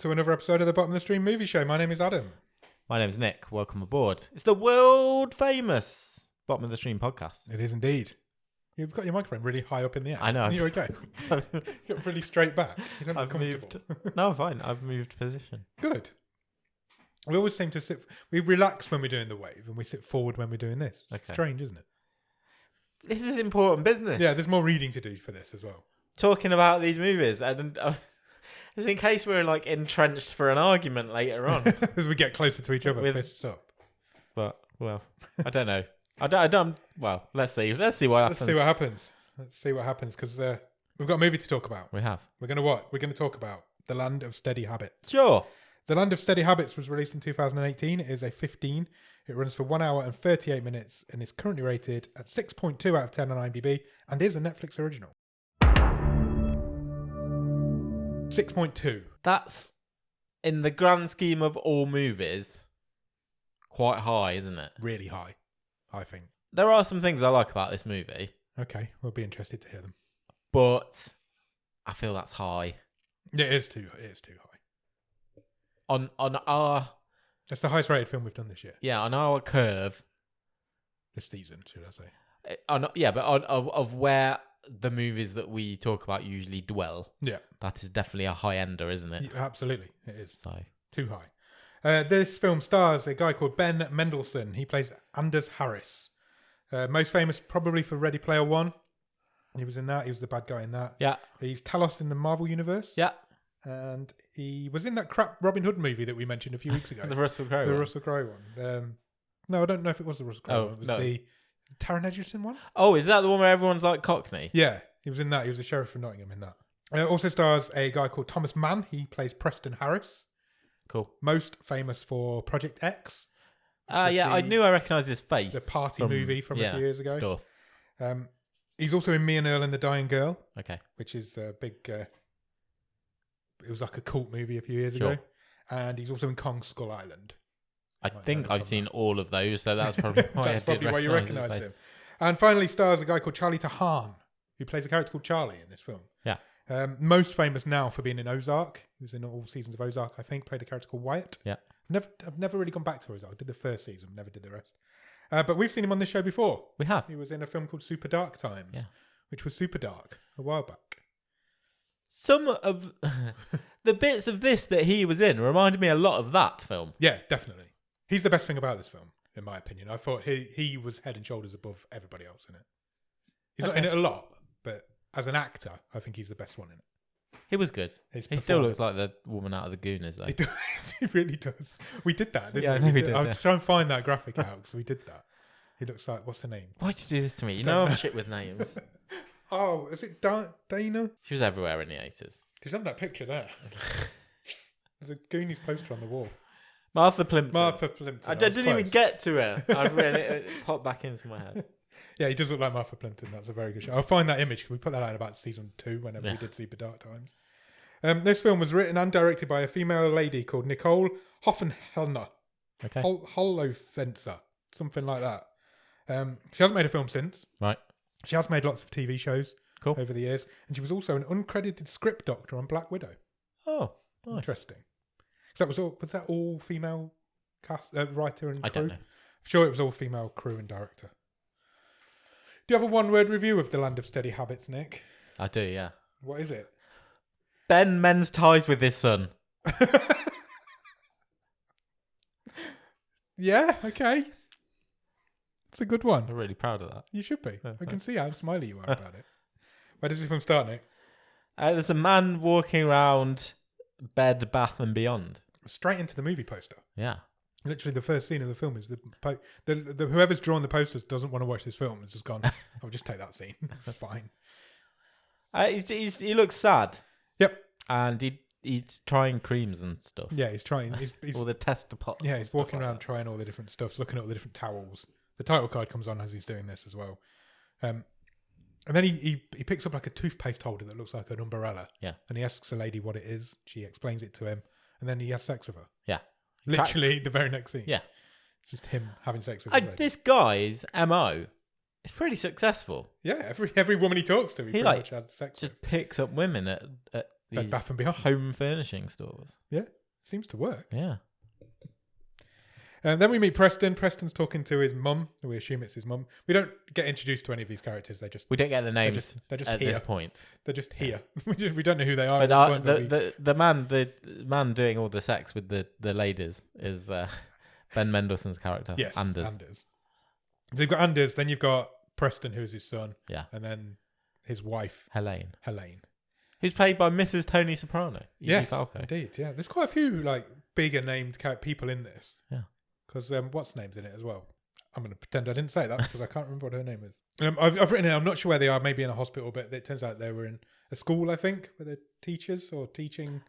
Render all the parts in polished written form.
to another episode of the Bottom of the Stream Movie Show. My name is Adam. My name's Nick. Welcome aboard. It's the world famous Bottom of the Stream podcast. It is indeed. You've got your microphone really high up in the air. I know. You're okay. You got really straight back. You don't look comfortable. No, I'm fine. I've moved position. Good. We always seem to sit. We relax when we're doing the wave, and we sit forward when we're doing this. It's strange, isn't it? This is important business. Yeah, there's more reading to do for this as well. Talking about these movies, and it's in case we're like entrenched for an argument later on as we get closer to each other, fists up. But I don't know. I don't. Well, let's see. Let's see what happens. Let's see what happens because we've got a movie to talk about. We have. We're going to talk about The Land of Steady Habits. Sure. The Land of Steady Habits was released in 2018. It is a 15. It runs for 1 hour and 38 minutes and is currently rated at 6.2 out of 10 on IMDb and is a Netflix original. 6.2. That's, in the grand scheme of all movies, quite high, isn't it? Really high, I think. There are some things I like about this movie. Okay, we'll be interested to hear them. But I feel that's high. Yeah, it is too high. On our... That's the highest rated film we've done this year. Yeah, on our curve. This season, should I say. Of where the movies that we talk about usually dwell. Yeah. That is definitely a high ender, isn't it? Yeah, absolutely, it is. So too high. This film stars a guy called Ben Mendelsohn. He plays Anders Harris. Most famous probably for Ready Player One. He was in that. He was the bad guy in that. Yeah. He's Talos in the Marvel Universe. Yeah. And he was in that crap Robin Hood movie that we mentioned a few weeks ago. The Russell Crowe one. Russell Crowe one. No, I don't know if it was the Russell Crowe one. It was the Taron Egerton one. Oh, is that the one where everyone's like Cockney? Yeah, he was in that. He was the sheriff from Nottingham in that. Also stars a guy called Thomas Mann. He plays Preston Harris. Cool. Most famous for Project X. I knew I recognised his face. The party movie from a few years ago. Stuff. He's also in Me and Earl and the Dying Girl. Okay. Which is a big... it was like a cult movie a few years ago. And he's also in Kong Skull Island. I think I've seen all of those, so that's probably why why you recognise him. And finally stars a guy called Charlie Tahan, who plays a character called Charlie in this film. Yeah. Most famous now for being in Ozark. He was in all seasons of Ozark, I think. Played a character called Wyatt. Yeah. I've never really gone back to Ozark. I did the first season, never did the rest. But we've seen him on this show before. We have. He was in a film called Super Dark Times, which was super dark a while back. Some of the bits of this that he was in reminded me a lot of that film. Yeah, definitely. He's the best thing about this film, in my opinion. I thought he was head and shoulders above everybody else in it. He's not in it a lot, but as an actor, I think he's the best one in it. He was good. He still looks like the woman out of the Goonies, though. He really does. We did that, didn't we? I know we did. I'll try and find that graphic out because we did that. He looks like, what's her name? Why'd you do this to me? You know I'm shit with names. Oh, is it Dana? She was everywhere in the 80s. She's on that picture there. There's a Goonies poster on the wall. Martha Plimpton. I didn't even get to her. It popped back into my head. Yeah, he does look like Martha Plimpton. That's a very good show. I'll find that image. We put that out in about season 2 whenever we did Super Dark Times. This film was written and directed by a female lady called Nicole Holofcener. Okay. Holofcener. Something like that. She hasn't made a film since. Right. She has made lots of TV shows over the years. And she was also an uncredited script doctor on Black Widow. Oh, nice. Interesting. So was that all female cast, writer and crew? I don't know. I'm sure it was all female crew and director. Do you have a one-word review of The Land of Steady Habits, Nick? I do, yeah. What is it? Ben mends ties with his son. Yeah, okay. It's a good one. I'm really proud of that. You should be. I can see how smiley you are about it. Where does this film start, Nick? There's a man walking around Bed, Bath and Beyond. Straight into the movie poster. Yeah. Literally the first scene of the film is the whoever's drawn the posters doesn't want to watch this film. It's just gone, I'll just take that scene. Fine. He looks sad. Yep. And he's trying creams and stuff. Yeah, he's trying. He's all the tester pots. Yeah, he's walking around trying all the different stuff, looking at all the different towels. The title card comes on as he's doing this as well. And then he picks up like a toothpaste holder that looks like an umbrella. Yeah. And he asks a lady what it is. She explains it to him. And then he has sex with her. Yeah. Literally the very next scene. Yeah. It's just him having sex with her. This guy's MO is pretty successful. Yeah, every woman he talks to, he pretty much had sex with. Just picks up women at these Bath and Beyond. home furnishing stores. Yeah, seems to work. Yeah. And then we meet Preston. Preston's talking to his mum. We assume it's his mum. We don't get introduced to any of these characters. We don't get the names they're just at here. this point. They're just here. We don't know who they are. But the man doing all the sex with the ladies is Ben Mendelsohn's character. Yes, Anders. So you've got Anders, then you've got Preston, who's his son. Yeah. And then his wife, Helene. Who's played by Mrs. Tony Soprano. Yes, Falco. indeed. Yeah, there's quite a few like bigger named people in this. Yeah. Because what's name's in it as well? I'm going to pretend I didn't say that because I can't remember what her name is. I've written it. I'm not sure where they are. Maybe in a hospital, but it turns out they were in a school. I think where they're teachers or teaching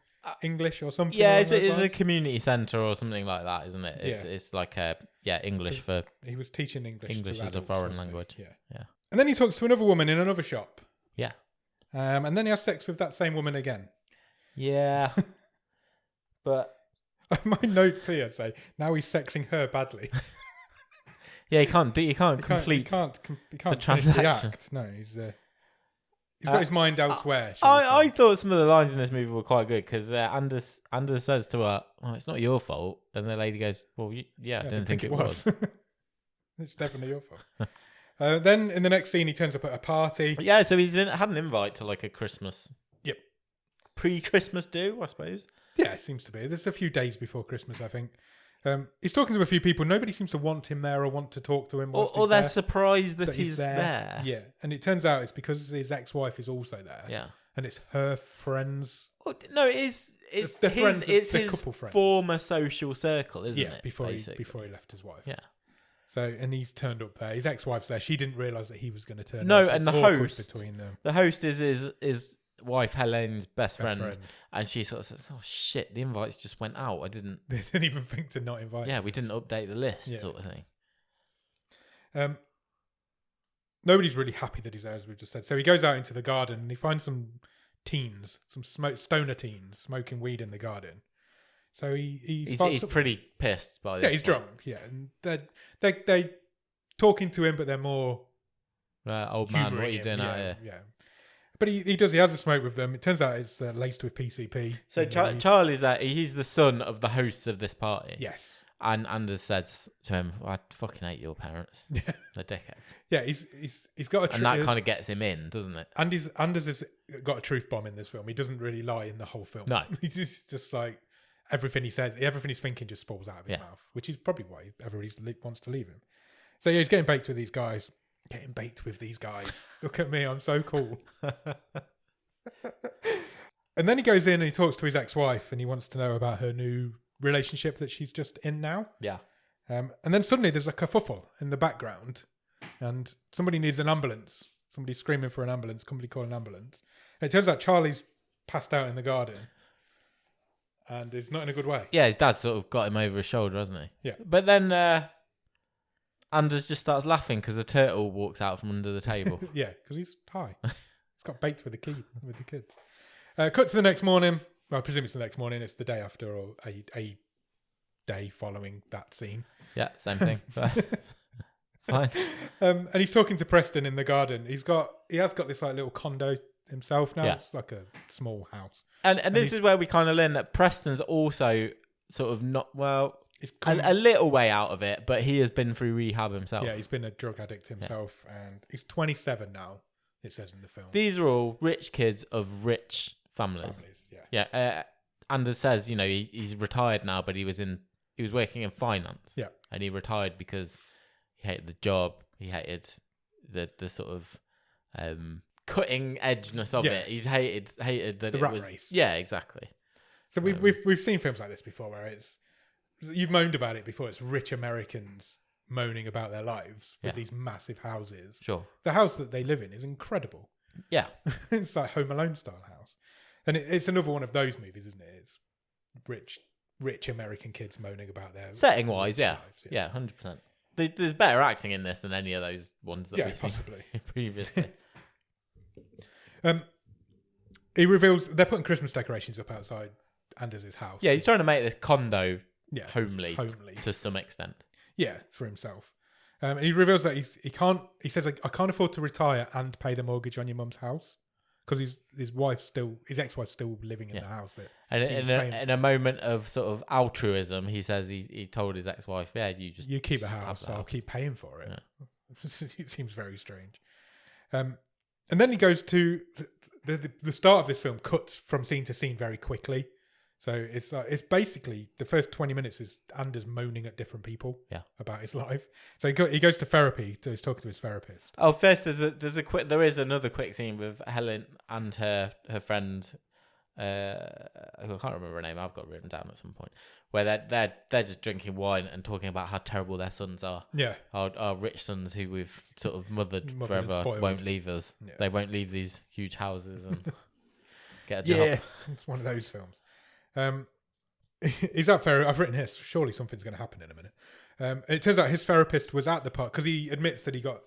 English or something. Yeah, it's a community centre or something like that, isn't it? It's like English for. He was teaching English. English to as a adults, foreign wasn't he? language. Yeah. And then he talks to another woman in another shop. Yeah. And then he has sex with that same woman again. Yeah. But my notes here say now he's sexing her badly. Yeah, he can't complete. He can't the finish transaction. the act. No, he's got his mind elsewhere. I thought some of the lines in this movie were quite good because Anders says to her, "Well, it's not your fault," and the lady goes, "Well, I didn't think it was." It's definitely your fault. Then in the next scene, he turns up at a party. Yeah, so he's had an invite to like a Christmas. Yep. Pre-Christmas do, I suppose. Yeah, it seems to be. There's a few days before Christmas, I think. He's talking to a few people. Nobody seems to want him there or want to talk to him. Or they're surprised that he's there. Yeah, and it turns out it's because his ex-wife is also there. Yeah. And it's her friends. Well, no, it's his couple friends. former social circle, isn't it? Before he left his wife. Yeah. So, and he's turned up there. His ex-wife's there. She didn't realise that he was going to turn up. No, and the host, between them. The host is his wife Helene's best friend, and she sort of says, "Oh shit, the invites just went out. I didn't. They didn't even think to not invite. Yeah, we didn't update the list, sort of thing." Nobody's really happy that he's there, as we've just said. So he goes out into the garden and he finds some teens, some stoner teens, smoking weed in the garden. So he's pretty pissed by this. Yeah, he's drunk. Yeah, and they talking to him, but they're more old man. What are you doing out here? Yeah, but he has a smoke with them. It turns out it's laced with PCP. So Charlie's he's the son of the hosts of this party. Yes. And Anders says to him, "I fucking hate your parents. Yeah, they're dickheads." Yeah, he's got a and that kind of gets him in, doesn't it? Anders has got a truth bomb in this film. He doesn't really lie in the whole film. No, he's just like everything he says, everything he's thinking just falls out of his mouth, which is probably why everybody wants to leave him. So yeah, he's getting baked with these guys. Look at me, I'm so cool. And then he goes in and he talks to his ex-wife and he wants to know about her new relationship that she's just in now. Yeah. And then suddenly there's a kerfuffle in the background and somebody needs an ambulance. Somebody's screaming for an ambulance. Somebody call an ambulance. And it turns out Charlie's passed out in the garden and is not in a good way. Yeah, his dad sort of got him over his shoulder, hasn't he? Yeah. But then Anders just starts laughing because a turtle walks out from under the table. Yeah, because he's high. He's got baked with the kids. Cut to the next morning. Well, I presume it's the next morning. It's the day after or a day following that scene. Yeah, same thing. It's fine. And he's talking to Preston in the garden. He has got this like little condo himself now. Yeah. It's like a small house. And this is where we kind of learn that Preston's also sort of a little way out of it, but he has been through rehab himself. Yeah, he's been a drug addict himself, and he's 27 now. It says in the film. These are all rich kids of rich families. Yeah. Anders says, he's retired now, but he was working in finance. Yeah. And he retired because he hated the job. He hated the sort of cutting edgeness of it. He hated that the it rat was race. Yeah, exactly. So we've seen films like this before where you've moaned about it before. It's rich Americans moaning about their lives with these massive houses. Sure. The house that they live in is incredible. Yeah. It's like Home Alone style house. And it's another one of those movies, isn't it? It's rich American kids moaning about their setting wise, lives. Yeah, 100%. There's better acting in this than any of those ones that we've possibly seen previously. He reveals they're putting Christmas decorations up outside Anders' house. Yeah, he's trying to make this condo homely to some extent. Yeah, for himself. And he reveals that he says, I can't afford to retire and pay the mortgage on your mum's house. because his ex-wife's still living in the house. And in a moment of sort of altruism, he says he told his ex-wife, "Yeah, you keep the house, I'll keep paying for it." Yeah. It seems very strange. And then he goes to the start of this film cuts from scene to scene very quickly. So it's basically the first 20 minutes is Anders moaning at different people about his life. So he goes to therapy. So he's talking to his therapist. Oh, first there is another quick scene with Helen and her friend. Who I can't remember her name. I've got it written down at some point where they're just drinking wine and talking about how terrible their sons are. Yeah, our rich sons who we've sort of mothered forever won't leave us. Yeah. They won't leave these huge houses and get a job. Yeah, it's one of those films. He's at therapy. I've written here, surely something's going to happen in a minute. It turns out his therapist was at the party because he admits that he got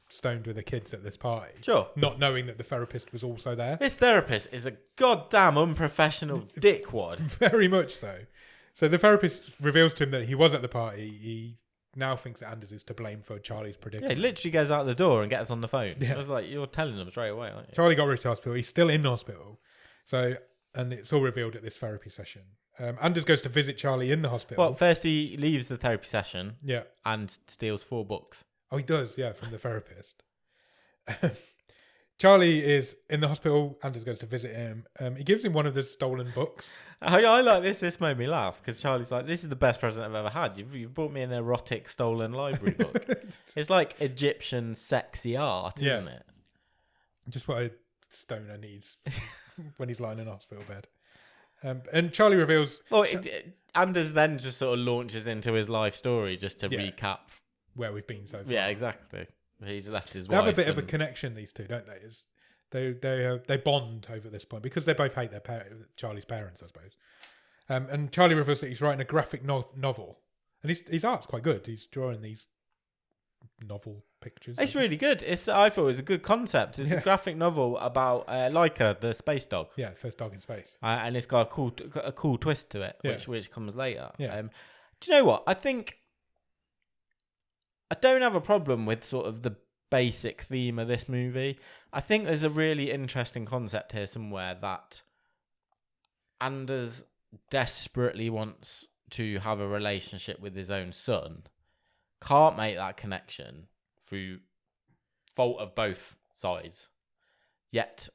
stoned with the kids at this party. Sure. Not knowing that the therapist was also there. This therapist is a goddamn unprofessional dickwad. Very much so. So the therapist reveals to him that he was at the party. He now thinks that Anders is to blame for Charlie's predicament. Yeah, he literally goes out the door and gets on the phone. Yeah. I was like, you're telling them straight away, aren't you? Charlie got rushed to hospital. He's still in hospital. And it's all revealed at this therapy session. Anders goes to visit Charlie in the hospital. Well, first he leaves the therapy session. Yeah. And steals 4 books. Oh, he does, yeah, from the therapist. Charlie is in the hospital. Anders goes to visit him. He gives him one of the stolen books. I like this. This made me laugh because Charlie's like, "This is the best present I've ever had. You've brought me an erotic stolen library book." It's like Egyptian sexy art, isn't it? Just what a stoner needs when he's lying in a hospital bed. And Charlie reveals... Anders then just sort of launches into his life story just to recap where we've been so far. Yeah, exactly. He's left his wife. They have a bit of a connection, these two, don't they? They bond over this point because they both hate Charlie's parents, I suppose. And Charlie reveals that he's writing a graphic novel, and his art's quite good. He's drawing these novel pictures. It's really good. I thought it was a good concept. It's a graphic novel about Laika, the space dog. Yeah, first dog in space, and it's got a cool twist to it, which comes later. Yeah. Do you know what? I think I don't have a problem with sort of the basic theme of this movie. I think there's a really interesting concept here somewhere that Anders desperately wants to have a relationship with his own son, can't make that connection through fault of both sides, yet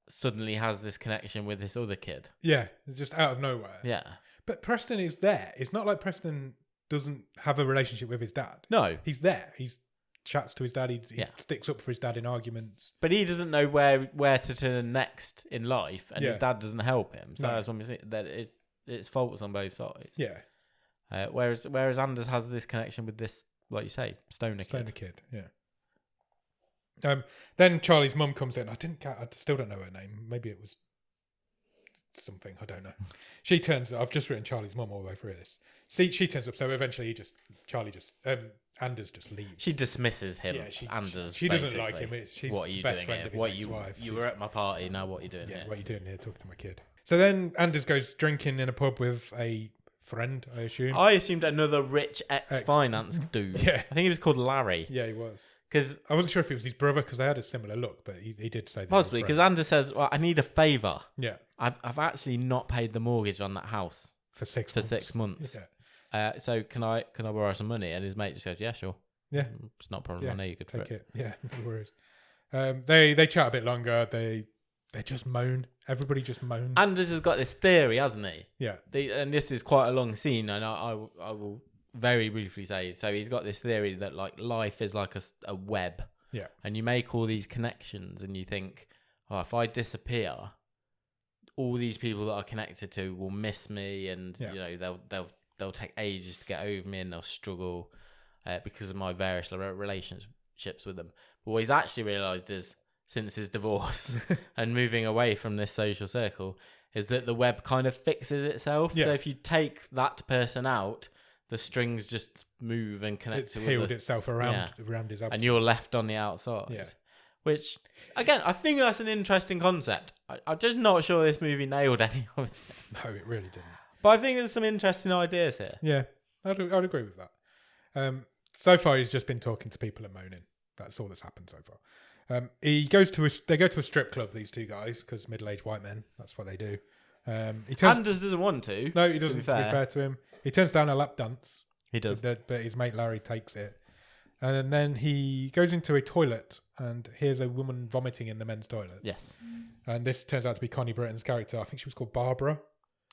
suddenly has this connection with this other kid. Yeah, it's just out of nowhere. Yeah. But Preston is there. It's not like Preston doesn't have a relationship with his dad. No. He's there. He chats to his dad. He sticks up for his dad in arguments. But he doesn't know where to turn next in life, and his dad doesn't help him. So that's when we see that it's faults on both sides. Yeah. Whereas Anders has this connection with this, like you say, stoner kid. Yeah. Then Charlie's mum comes in. I still don't know her name. Maybe it was something, I don't know. She turns up. I've just written Charlie's mum all the way through this. She turns up, so eventually Anders just leaves. She dismisses him. Yeah, Anders. She doesn't like him. She's what are you best doing friend here? of his ex-wife. You were at my party. Now what are you doing here? What are you doing here? Talking to my kid. So then Anders goes drinking in a pub with a friend, I assume. I assumed another rich ex-finance dude. Yeah, I think he was called Larry. Yeah, he was. Because I wasn't sure if it was his brother because they had a similar look, but he did say that possibly because Anders says, "Well, I need a favour. Yeah, I've actually not paid the mortgage on that house for 6 months. Yeah. So can I borrow some money?" And his mate just goes, "Yeah, sure. Yeah, it's not a problem. I know you could take it. Yeah, no worries." They chat a bit longer. They just moan. Everybody just moans. Anders has got this theory, hasn't he? Yeah. And this is quite a long scene, and I will very briefly say. So he's got this theory that like life is like a web. Yeah. And you make all these connections, and you think, oh, if I disappear, all these people that are connected to will miss me, and you know they'll take ages to get over me, and they'll struggle because of my various relationships with them. But what he's actually realised is, since his divorce and moving away from this social circle, is that the web kind of fixes itself. Yeah. So if you take that person out, the strings just move and connect. It's healed itself around his absence. And you're left on the outside. Yeah. Which, again, I think that's an interesting concept. I'm just not sure this movie nailed any of it. No, it really didn't. But I think there's some interesting ideas here. Yeah, I'd agree with that. So far, he's just been talking to people and moaning. That's all that's happened so far. They go to a strip club, these two guys, because middle-aged white men. That's what they do. Anders doesn't want to. No, he doesn't. To be fair to him, he turns down a lap dance. He does, but his mate Larry takes it, and then he goes into a toilet and hears a woman vomiting in the men's toilet. Yes, and this turns out to be Connie Britton's character. I think she was called Barbara.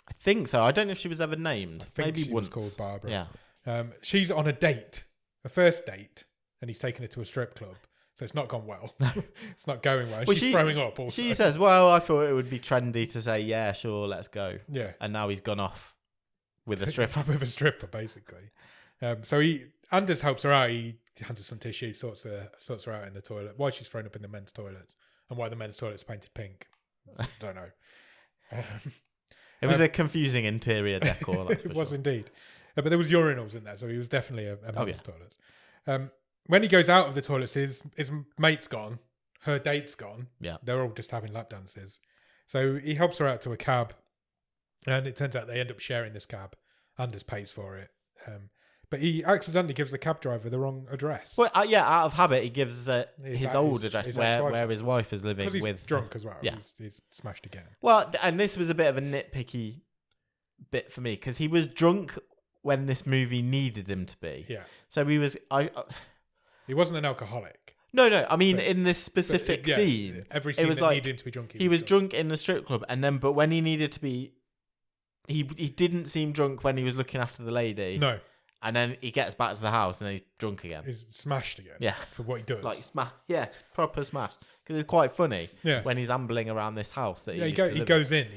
I think so. I don't know if she was ever named. I think Maybe she once. was called Barbara. Yeah. She's on a first date, and he's taken her to a strip club. So it's not gone well. It's not going well. She's throwing up also. She says, well, I thought it would be trendy to say, yeah, sure, let's go. Yeah. And now he's gone off with a stripper. With a stripper, basically. So Anders helps her out. He hands her some tissue, sorts her out in the toilet. Why she's thrown up in the men's toilets and why the men's toilet's painted pink. I don't know. It was a confusing interior decor. That's it was indeed. But there was urinals in there, so he was definitely a men's toilet. When he goes out of the toilets, his mate's gone, her date's gone. Yeah, they're all just having lap dances. So he helps her out to a cab, and it turns out they end up sharing this cab. Anders pays for it, but he accidentally gives the cab driver the wrong address. Well, out of habit, he gives his old address where his wife is living. Because he's with drunk as well. Yeah, he's smashed again. Well, and this was a bit of a nitpicky bit for me because he was drunk when this movie needed him to be. Yeah. So he was. He wasn't an alcoholic. No. I mean, in this specific scene, every scene that needed him to be drunk, he was drunk in the strip club, but when he needed to be, he didn't seem drunk when he was looking after the lady. No. And then he gets back to the house and then he's drunk again. He's smashed again. Yeah. For what he does. Like yes, proper smash. Because it's quite funny. Yeah. When he's ambling around this house that he goes in.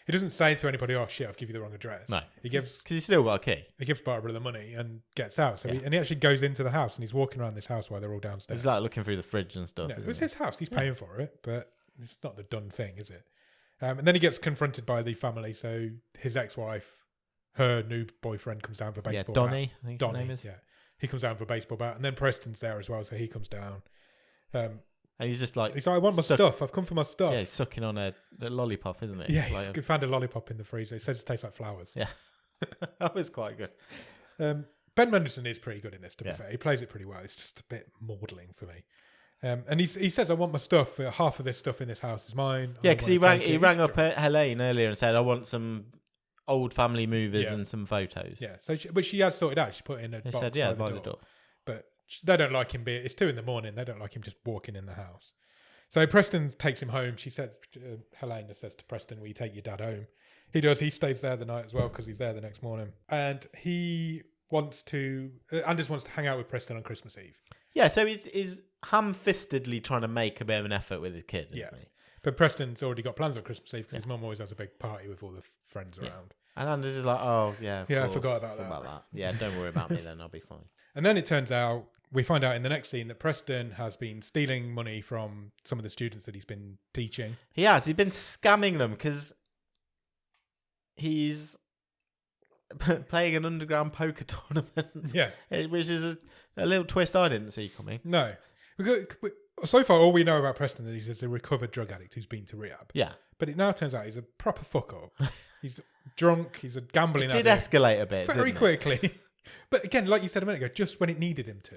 He doesn't say to anybody, "Oh shit, I've given you the wrong address." No. Because he's still got a key. He gives Barbara the money and gets out. So he actually goes into the house and he's walking around this house while they're all downstairs. He's like looking through the fridge and stuff. Yeah, it was his house. He's paying for it, but it's not the done thing, is it? And then he gets confronted by the family. So his ex-wife, her new boyfriend, comes down for baseball. Yeah, Donnie. I think Donnie, his name is. Yeah, he comes down for baseball bat, and then Preston's there as well. So he comes down. And he's just like... I want my stuff. I've come for my stuff. Yeah, he's sucking on a lollipop, isn't he? Yeah, he found a lollipop in the freezer. He says it tastes like flowers. Yeah. That was quite good. Ben Mendelsohn is pretty good in this, to be fair. He plays it pretty well. It's just a bit maudling for me. And he says, I want my stuff. Half of this stuff in this house is mine. Yeah, because he rang up Helene earlier and said, I want some old family movies and some photos. Yeah, but she has sorted out. She put it in a box by the door. But they don't like him it's 2 a.m. They don't like him just walking in the house. So Preston takes him home. She said, Helena says to Preston, will you take your dad home? He does. He stays there the night as well because he's there the next morning. And he wants to, Anders wants to hang out with Preston on Christmas Eve. Yeah, so he's ham-fistedly trying to make a bit of an effort with his kid, isn't he? But Preston's already got plans on Christmas Eve because his mum always has a big party with all the friends around. And Anders is like, oh, yeah, of course. I forgot about that. Yeah, don't worry about me then, I'll be fine. And then it turns out, we find out in the next scene that Preston has been stealing money from some of the students that he's been teaching. He has. He's been scamming them because he's playing an underground poker tournament. Yeah. Which is a little twist I didn't see coming. No. So far, all we know about Preston is he's a recovered drug addict who's been to rehab. Yeah. But it now turns out he's a proper fuck up. He's drunk. He's a gambling addict. It did escalate a bit, very quickly. But again, like you said a minute ago, just when it needed him to.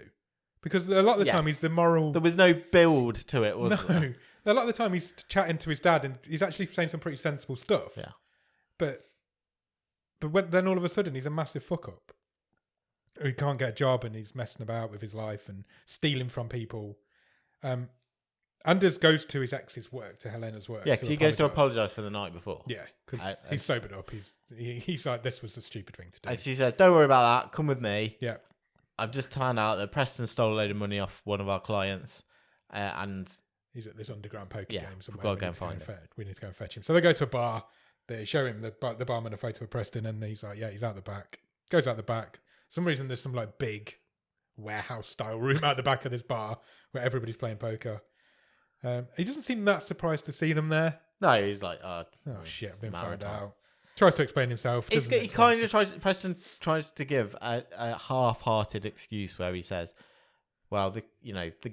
Because a lot of the time he's the moral... There was no build to it, was there? No. A lot of the time he's chatting to his dad and he's actually saying some pretty sensible stuff. Yeah. But then all of a sudden he's a massive fuck up. He can't get a job and he's messing about with his life and stealing from people. Anders goes to his ex's work, to Helena's work. Yeah, because he goes to apologise for the night before. Yeah, because he's sobered up. He's like, this was a stupid thing to do. And she says, don't worry about that. Come with me. Yeah. I've just found out that Preston stole a load of money off one of our clients. And he's at this underground poker game somewhere. We've got to go and find him. We need to go and fetch him. So they go to a bar. They show him the barman a photo of Preston, and he's like, yeah, he's out the back. Goes out the back. For some reason, there's some like big warehouse-style room out the back of this bar where everybody's playing poker. He doesn't seem that surprised to see them there. No, he's like, oh shit, I've been found out. Tries to explain himself. He kind of Preston tries to give a half-hearted excuse where he says, well, the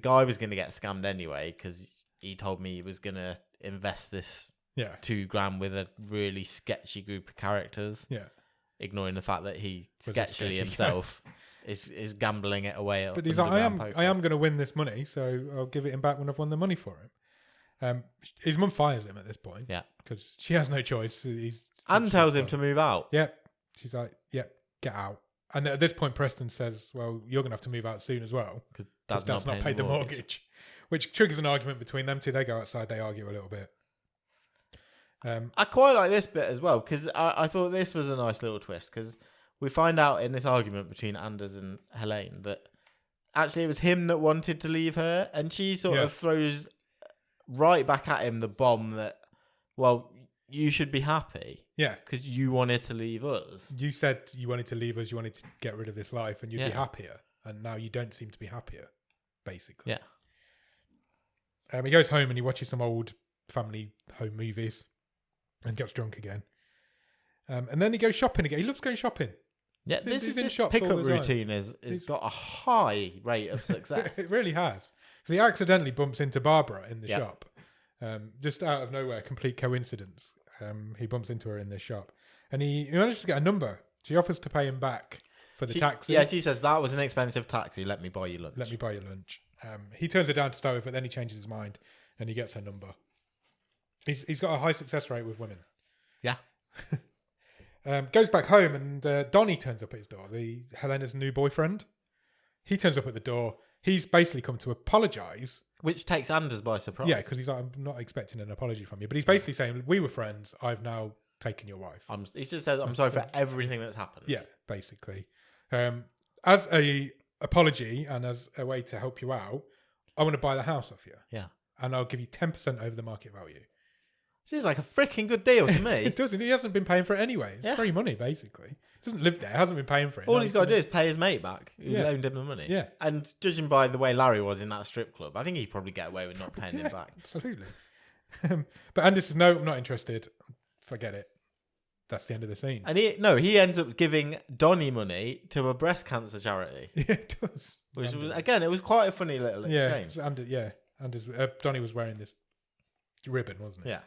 guy was going to get scammed anyway because he told me he was going to invest this $2,000 with a really sketchy group of characters. Yeah. Ignoring the fact that he sketchily himself is gambling it away. But he's like, I am going to win this money, so I'll give it him back when I've won the money for him. His mum fires him at this point. Yeah. Because she has no choice. And tells him to move out. Yep. She's like, yep, get out. And at this point, Preston says, well, you're going to have to move out soon as well. Because Dad's not paid the mortgage. Which triggers an argument between them two. They go outside, they argue a little bit. I quite like this bit as well, because I thought this was a nice little twist, because we find out in this argument between Anders and Helene that actually it was him that wanted to leave her, and she sort of throws right back at him the bomb that, well, you should be happy. Yeah. Because you wanted to leave us. You said you wanted to leave us, you wanted to get rid of this life, and you'd be happier. And now you don't seem to be happier, basically. Yeah. He goes home and he watches some old family home movies and gets drunk again. And then he goes shopping again. He loves going shopping. Yeah, this pickup routine has got a high rate of success. It really has. Because he accidentally bumps into Barbara in the shop. Just out of nowhere, complete coincidence. He bumps into her in this shop. And he manages to get a number. She offers to pay him back for the taxi. Yeah, she says, that was an expensive taxi. Let me buy you lunch. He turns her down to start with, but then he changes his mind and he gets her number. He's got a high success rate with women. Yeah. Goes back home and Donnie turns up at his door, Helena's new boyfriend. He turns up at the door. He's basically come to apologise. Which takes Anders by surprise. Yeah, because he's like, I'm not expecting an apology from you. But he's basically saying, we were friends. I've now taken your wife. He just says, I'm sorry for everything that's happened. Yeah, basically. As a apology and as a way to help you out, I want to buy the house off you. Yeah. And I'll give you 10% over the market value. Seems like a freaking good deal to me. It doesn't. He hasn't been paying for it anyway. It's free money, basically. He doesn't live there. Hasn't been paying for it. All he's got to do is pay his mate back who loaned him the money. Yeah. And judging by the way Larry was in that strip club, I think he'd probably get away with not paying him back. Absolutely. But Anders says, no, I'm not interested. Forget it. That's the end of the scene. And he ends up giving Donnie money to a breast cancer charity. Yeah, it does. Which was, again, it was quite a funny little exchange. Anders, Donnie was wearing this ribbon, wasn't he? Yeah.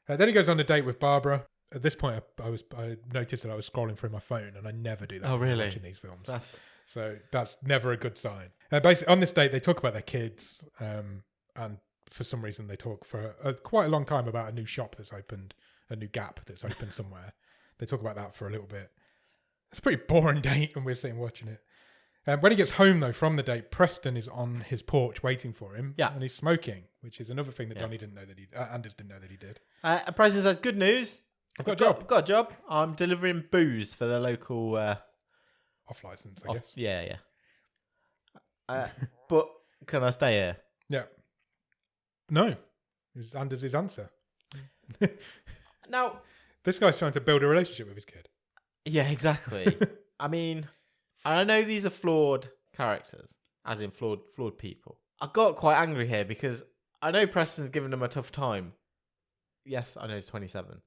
Then he goes on a date with Barbara. At this point, I noticed that I was scrolling through my phone, and I never do that. Oh, really? Watching these films. So that's never a good sign. Basically, on this date, they talk about their kids, and for some reason, they talk for quite a long time about a new shop that's opened, a new Gap that's opened somewhere. They talk about that for a little bit. It's a pretty boring date, and we're sitting watching it. When he gets home, though, from the date, Preston is on his porch waiting for him. Yeah. And he's smoking, which is another thing that Donnie didn't know that Anders didn't know that he did. Preston says, good news. I've got a job. I've got a job. I'm delivering booze for the local... off license, I guess. Yeah. But can I stay here? Yeah. No. It's Anders' answer. Now... This guy's trying to build a relationship with his kid. Yeah, exactly. I mean... I know these are flawed characters, as in flawed people. I got quite angry here because I know Preston's giving them a tough time. Yes, I know he's 27.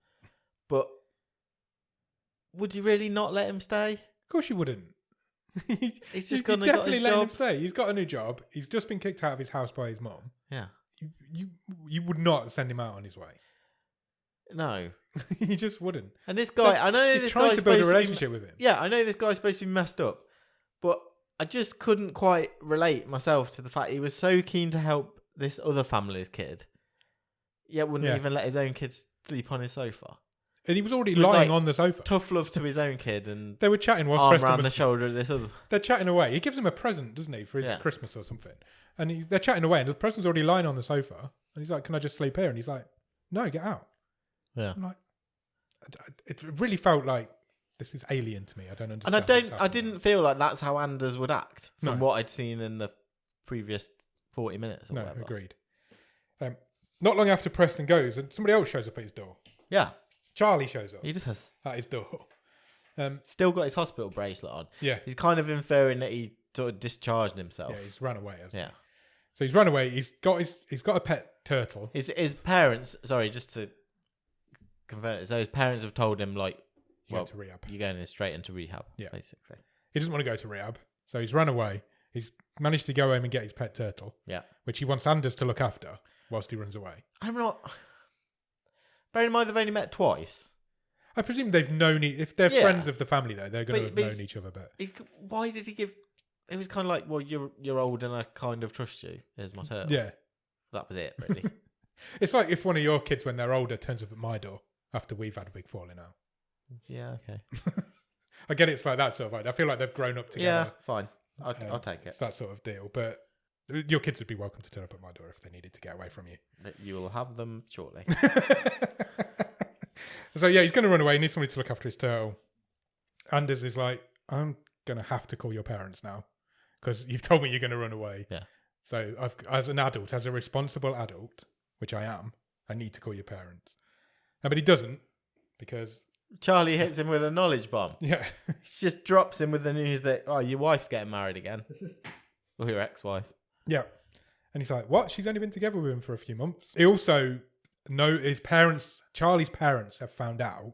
But would you really not let him stay? Of course you wouldn't. He's just gonna definitely let him stay. He's got a new job. He's just been kicked out of his house by his mom. Yeah. You would not send him out on his way. No. He just wouldn't. And this guy, I know he's this trying guy's to build a relationship with him. Yeah, I know this guy's supposed to be messed up, but I just couldn't quite relate myself to the fact he was so keen to help this other family's kid, yet wouldn't even let his own kids sleep on his sofa. And he was already lying on the sofa. Tough love to his own kid, and they were chatting whilst arm Preston around was, the shoulder of this other. They're chatting away. He gives him a present, doesn't he, for his Christmas or something? And they're chatting away, and the Preston's already lying on the sofa, and he's like, "Can I just sleep here?" And he's like, "No, get out." Yeah. I'm like, it really felt like this is alien to me. I don't understand. And I didn't feel like that's how Anders would act from what I'd seen in the previous 40 minutes or whatever. Agreed. Not long after Preston goes, and somebody else shows up at his door. Yeah. Charlie shows up. He does. At his door. Still got his hospital bracelet on. Yeah. He's kind of inferring that he sort of discharged himself. Yeah, he's run away, hasn't he? Yeah. So he's run away. He's got a pet turtle. His parents, sorry, just to confirm it. So his parents have told him, like, Well, to rehab. You're going straight into rehab, basically. He doesn't want to go to rehab, so he's run away. He's managed to go home and get his pet turtle, which he wants Anders to look after whilst he runs away. I'm not... Bearing in mind they've only met twice. I presume they've known... If they're friends of the family, though, they're going to have known each other better. Why did he give It was kind of like, well, you're old and I kind of trust you. Here's my turtle. Yeah. That was it, really. It's like if one of your kids, when they're older, turns up at my door after we've had a big falling out. Yeah, okay. I get it's like that sort of idea. I feel like they've grown up together. Yeah, fine. I'll take it. It's that sort of deal. But your kids would be welcome to turn up at my door if they needed to get away from you. You will have them shortly. So yeah, he's going to run away. He needs somebody to look after his turtle. Anders is like, I'm going to have to call your parents now because you've told me you're going to run away. Yeah. So as an adult, as a responsible adult, which I am, I need to call your parents. But he doesn't because... Charlie hits him with a knowledge bomb. Yeah. He just drops him with the news that, your wife's getting married again. Or your ex-wife. Yeah. And he's like, what? She's only been together with him for a few months. He also Charlie's parents have found out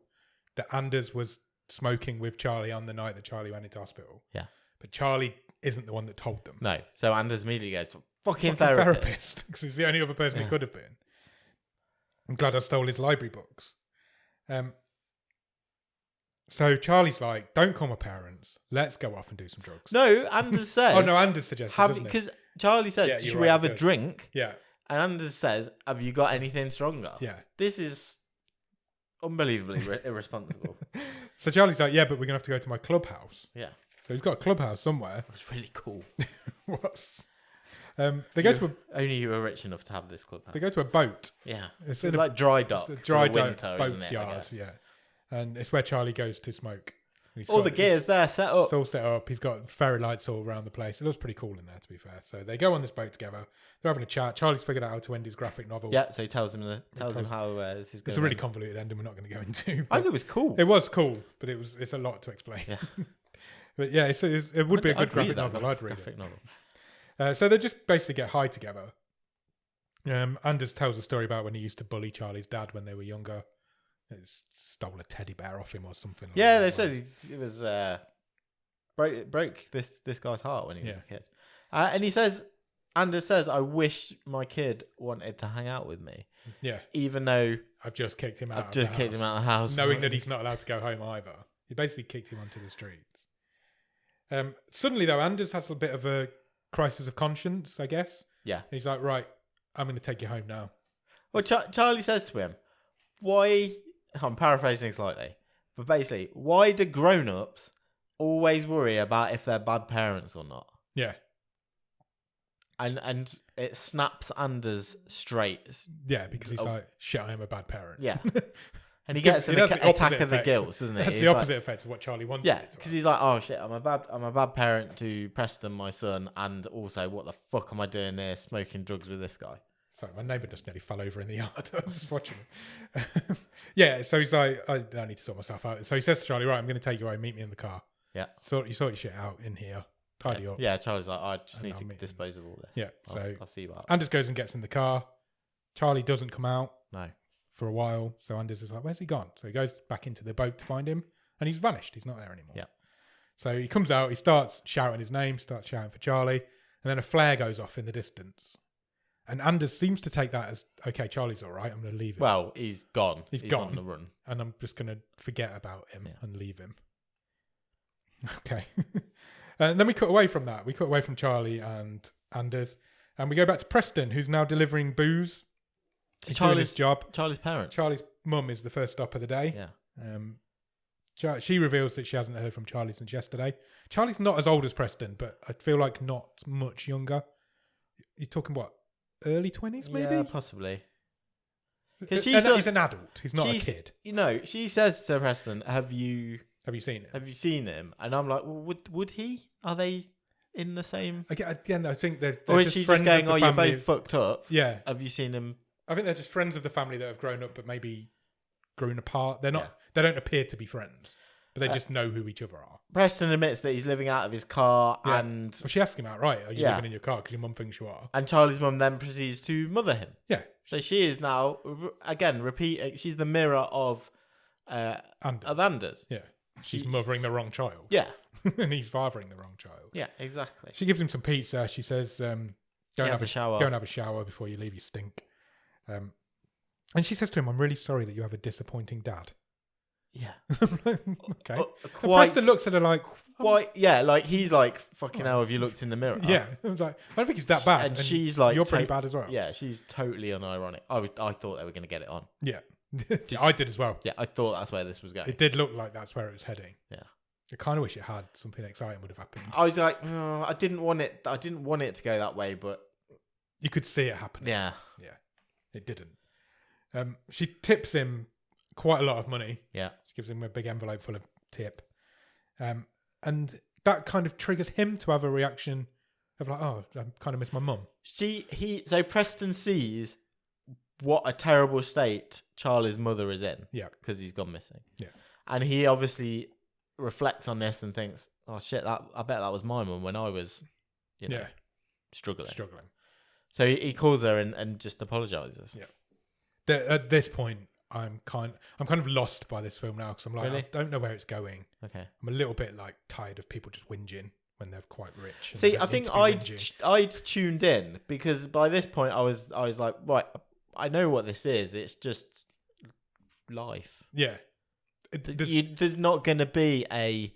that Anders was smoking with Charlie on the night that Charlie went into hospital. Yeah. But Charlie isn't the one that told them. No. So Anders immediately goes, fucking therapist. Because he's the only other person it could have been. I'm glad I stole his library books. So Charlie's like, don't call my parents. Let's go off and do some drugs. No, Anders says... Oh, no, Anders suggested, because Charlie says, should we have a drink? Yeah. And Anders says, have you got anything stronger? Yeah. This is unbelievably irresponsible. So Charlie's like, yeah, but we're going to have to go to my clubhouse. Yeah. So he's got a clubhouse somewhere. It was really cool. What's... They go to only you were rich enough to have this clubhouse. They go to a boat. Yeah. It's like dry dock. It's a dry dock winter, boat yard, yeah. And it's where Charlie goes to smoke. All the gear's there set up. It's all set up. He's got fairy lights all around the place. It looks pretty cool in there, to be fair. So they go on this boat together. They're having a chat. Charlie's figured out how to end his graphic novel. Yeah, so he tells him how this is going. It's a really convoluted ending we're not going to go into. I thought it was cool. It was cool, but it's a lot to explain. Yeah. But yeah, it would be a good graphic novel. I'd read it. Novel. So they just basically get high together. Anders tells a story about when he used to bully Charlie's dad when they were younger. Stole a teddy bear off him or something. Yeah, they said it was broke this guy's heart when he was a kid. And he says, Anders says, I wish my kid wanted to hang out with me. Yeah. Even though I've just kicked him out. I've just kicked him out of the house, knowing that he's not allowed to go home either. He basically kicked him onto the streets. Suddenly though, Anders has a bit of a crisis of conscience, I guess. Yeah. And he's like, right, I'm going to take you home now. Well, Charlie says to him, why... I'm paraphrasing slightly, but basically, why do grown-ups always worry about if they're bad parents or not? Yeah. And it snaps Anders straight. Yeah, because he's like, shit, I am a bad parent. Yeah. And he gets an attack of the guilt, doesn't he? That's the opposite effect of what Charlie wanted. Yeah, because he's like, oh shit, I'm a bad parent to Preston, my son, and also, what the fuck am I doing there smoking drugs with this guy? Sorry, my neighbour just nearly fell over in the yard. I was just watching him. Yeah, so he's like, I need to sort myself out. So he says to Charlie, right, I'm going to take you away, meet me in the car. Yeah. So you sort your shit out in here, tidy up. Yeah, Charlie's like, I just need to dispose of all this. Yeah, so I'll see you out. Anders goes and gets in the car. Charlie doesn't come out. No. For a while. So Anders is like, where's he gone? So he goes back into the boat to find him and he's vanished. He's not there anymore. Yeah. So he comes out, he starts shouting his name, starts shouting for Charlie, and then a flare goes off in the distance. And Anders seems to take that as, okay, Charlie's all right, I'm going to leave him. Well, he's gone. He's gone on the run. And I'm just going to forget about him and leave him. Okay. And then we cut away from that. We cut away from Charlie and Anders. And we go back to Preston, who's now delivering booze. He's doing his job. Charlie's parents. Charlie's mum is the first stop of the day. Yeah. She reveals that she hasn't heard from Charlie since yesterday. Charlie's not as old as Preston, but I feel like not much younger. You're talking what? Early 20s, maybe? Yeah, possibly. Because he's an adult. He's not a kid. You know, she says to Preston, Have you seen him? Have you seen him? And I'm like, well, would he? Are they in the same? Again, I think they're or is she just going, oh, you're both fucked up? Yeah. Have you seen him? I think they're just friends of the family that have grown up, but maybe grown apart. They're not. Yeah. They don't appear to be friends, but they just know who each other are. Preston admits that he's living out of his car, and well, she asks him outright, "Are you living in your car?" Because your mum thinks you are. And Charlie's mum then proceeds to mother him. Yeah. So she is now again repeating. She's the mirror of Anders. Yeah. She's mothering the wrong child. Yeah. And he's fathering the wrong child. Yeah, exactly. She gives him some pizza. She says, "Go and have a shower. Go and have a shower before you leave. You stink." And she says to him, "I'm really sorry that you have a disappointing dad." Yeah. Okay. And Quite. Preston looks at her like, Quite. Yeah. Like he's like, fucking hell. Have you looked in the mirror? yeah. I was like, I don't think he's that bad. And she's like, you're pretty bad as well. Yeah. She's totally unironic. I thought they were going to get it on. Yeah. I did as well. Yeah. I thought that's where this was going. It did look like that's where it was heading. Yeah. I kind of wish it had something exciting would have happened. I was like, oh, I didn't want it to go that way, but You could see it happening. yeah. Yeah. It didn't. She tips him quite a lot of money. Yeah. She gives him a big envelope full of tip. And that kind of triggers him to have a reaction of like, oh, I kind of miss my mum. So Preston sees what a terrible state Charlie's mother is in. Yeah. Because he's gone missing. Yeah. And he obviously reflects on this and thinks, oh shit, I bet that was my mum when I was, struggling. So he calls her and just apologizes. Yeah. At this point, I'm kind of lost by this film now because I'm like, Really? I don't know where it's going. Okay. I'm a little bit like tired of people just whinging when they're quite rich. and See, they I don't think need to be whinging. I'd tuned in because by this point I was like, right, I know what this is. It's just life. Yeah. There's not going to be a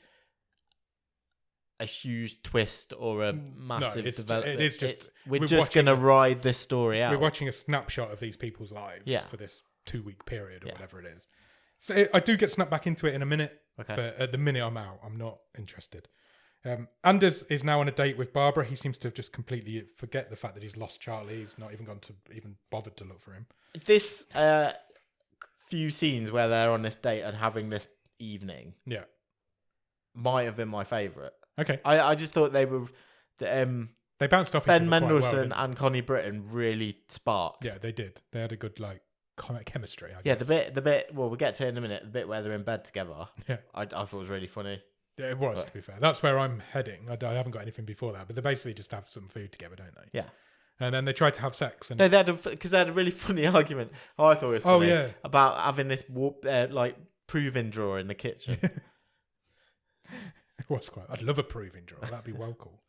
huge twist or a massive development. It is just we're just going to ride this story out. We're watching a snapshot of these people's lives Yeah. for this 2-week period or whatever it is. So I do get snapped back into it in a minute, Okay. but at the minute I'm out. I'm not interested. Anders is now on a date with Barbara. He seems to have just completely forget the fact that he's lost Charlie. He's not even bothered to look for him. This few scenes where they're on this date and having this evening Yeah. might have been my favourite. Okay. I just thought they were... They bounced off each Ben other quite Mendelsohn well, and Connie Britton really sparked. yeah, they did. They had a good chemistry. I Yeah, guess. the bit. Well, we'll get to it in a minute. The bit where they're in bed together. Yeah. I thought was really funny. Yeah, it was, to be fair. That's where I'm heading. I haven't got anything before that, but they basically just have some food together, don't they? Yeah. And then they tried to have sex. And No, they had a really funny argument. Oh, I thought it was funny. yeah. About having this proving drawer in the kitchen. It was quite. I'd love a proving drawer. That'd be well cool.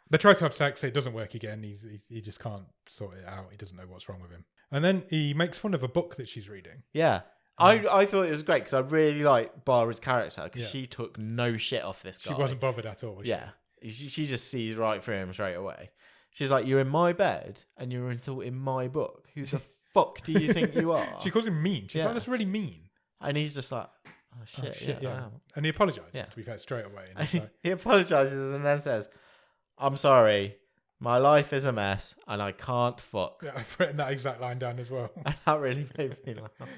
They try to have sex. It doesn't work again. He just can't sort it out. He doesn't know what's wrong with him. And then he makes fun of a book that she's reading. Yeah. I thought it was great because I really like Barbara's character because she took no shit off this guy. She wasn't bothered at all, was she? Yeah. She just sees right through him straight away. She's like, you're in my bed and you're in my book. Who the fuck do you think you are? She calls him mean. She's like, that's really mean. And he's just like, oh shit, yeah. I am. And he apologises, to be fair, straight away. And he's like, He apologises and then says, I'm sorry, my life is a mess and I can't fuck. yeah, I've written that exact line down as well. And that really made me laugh.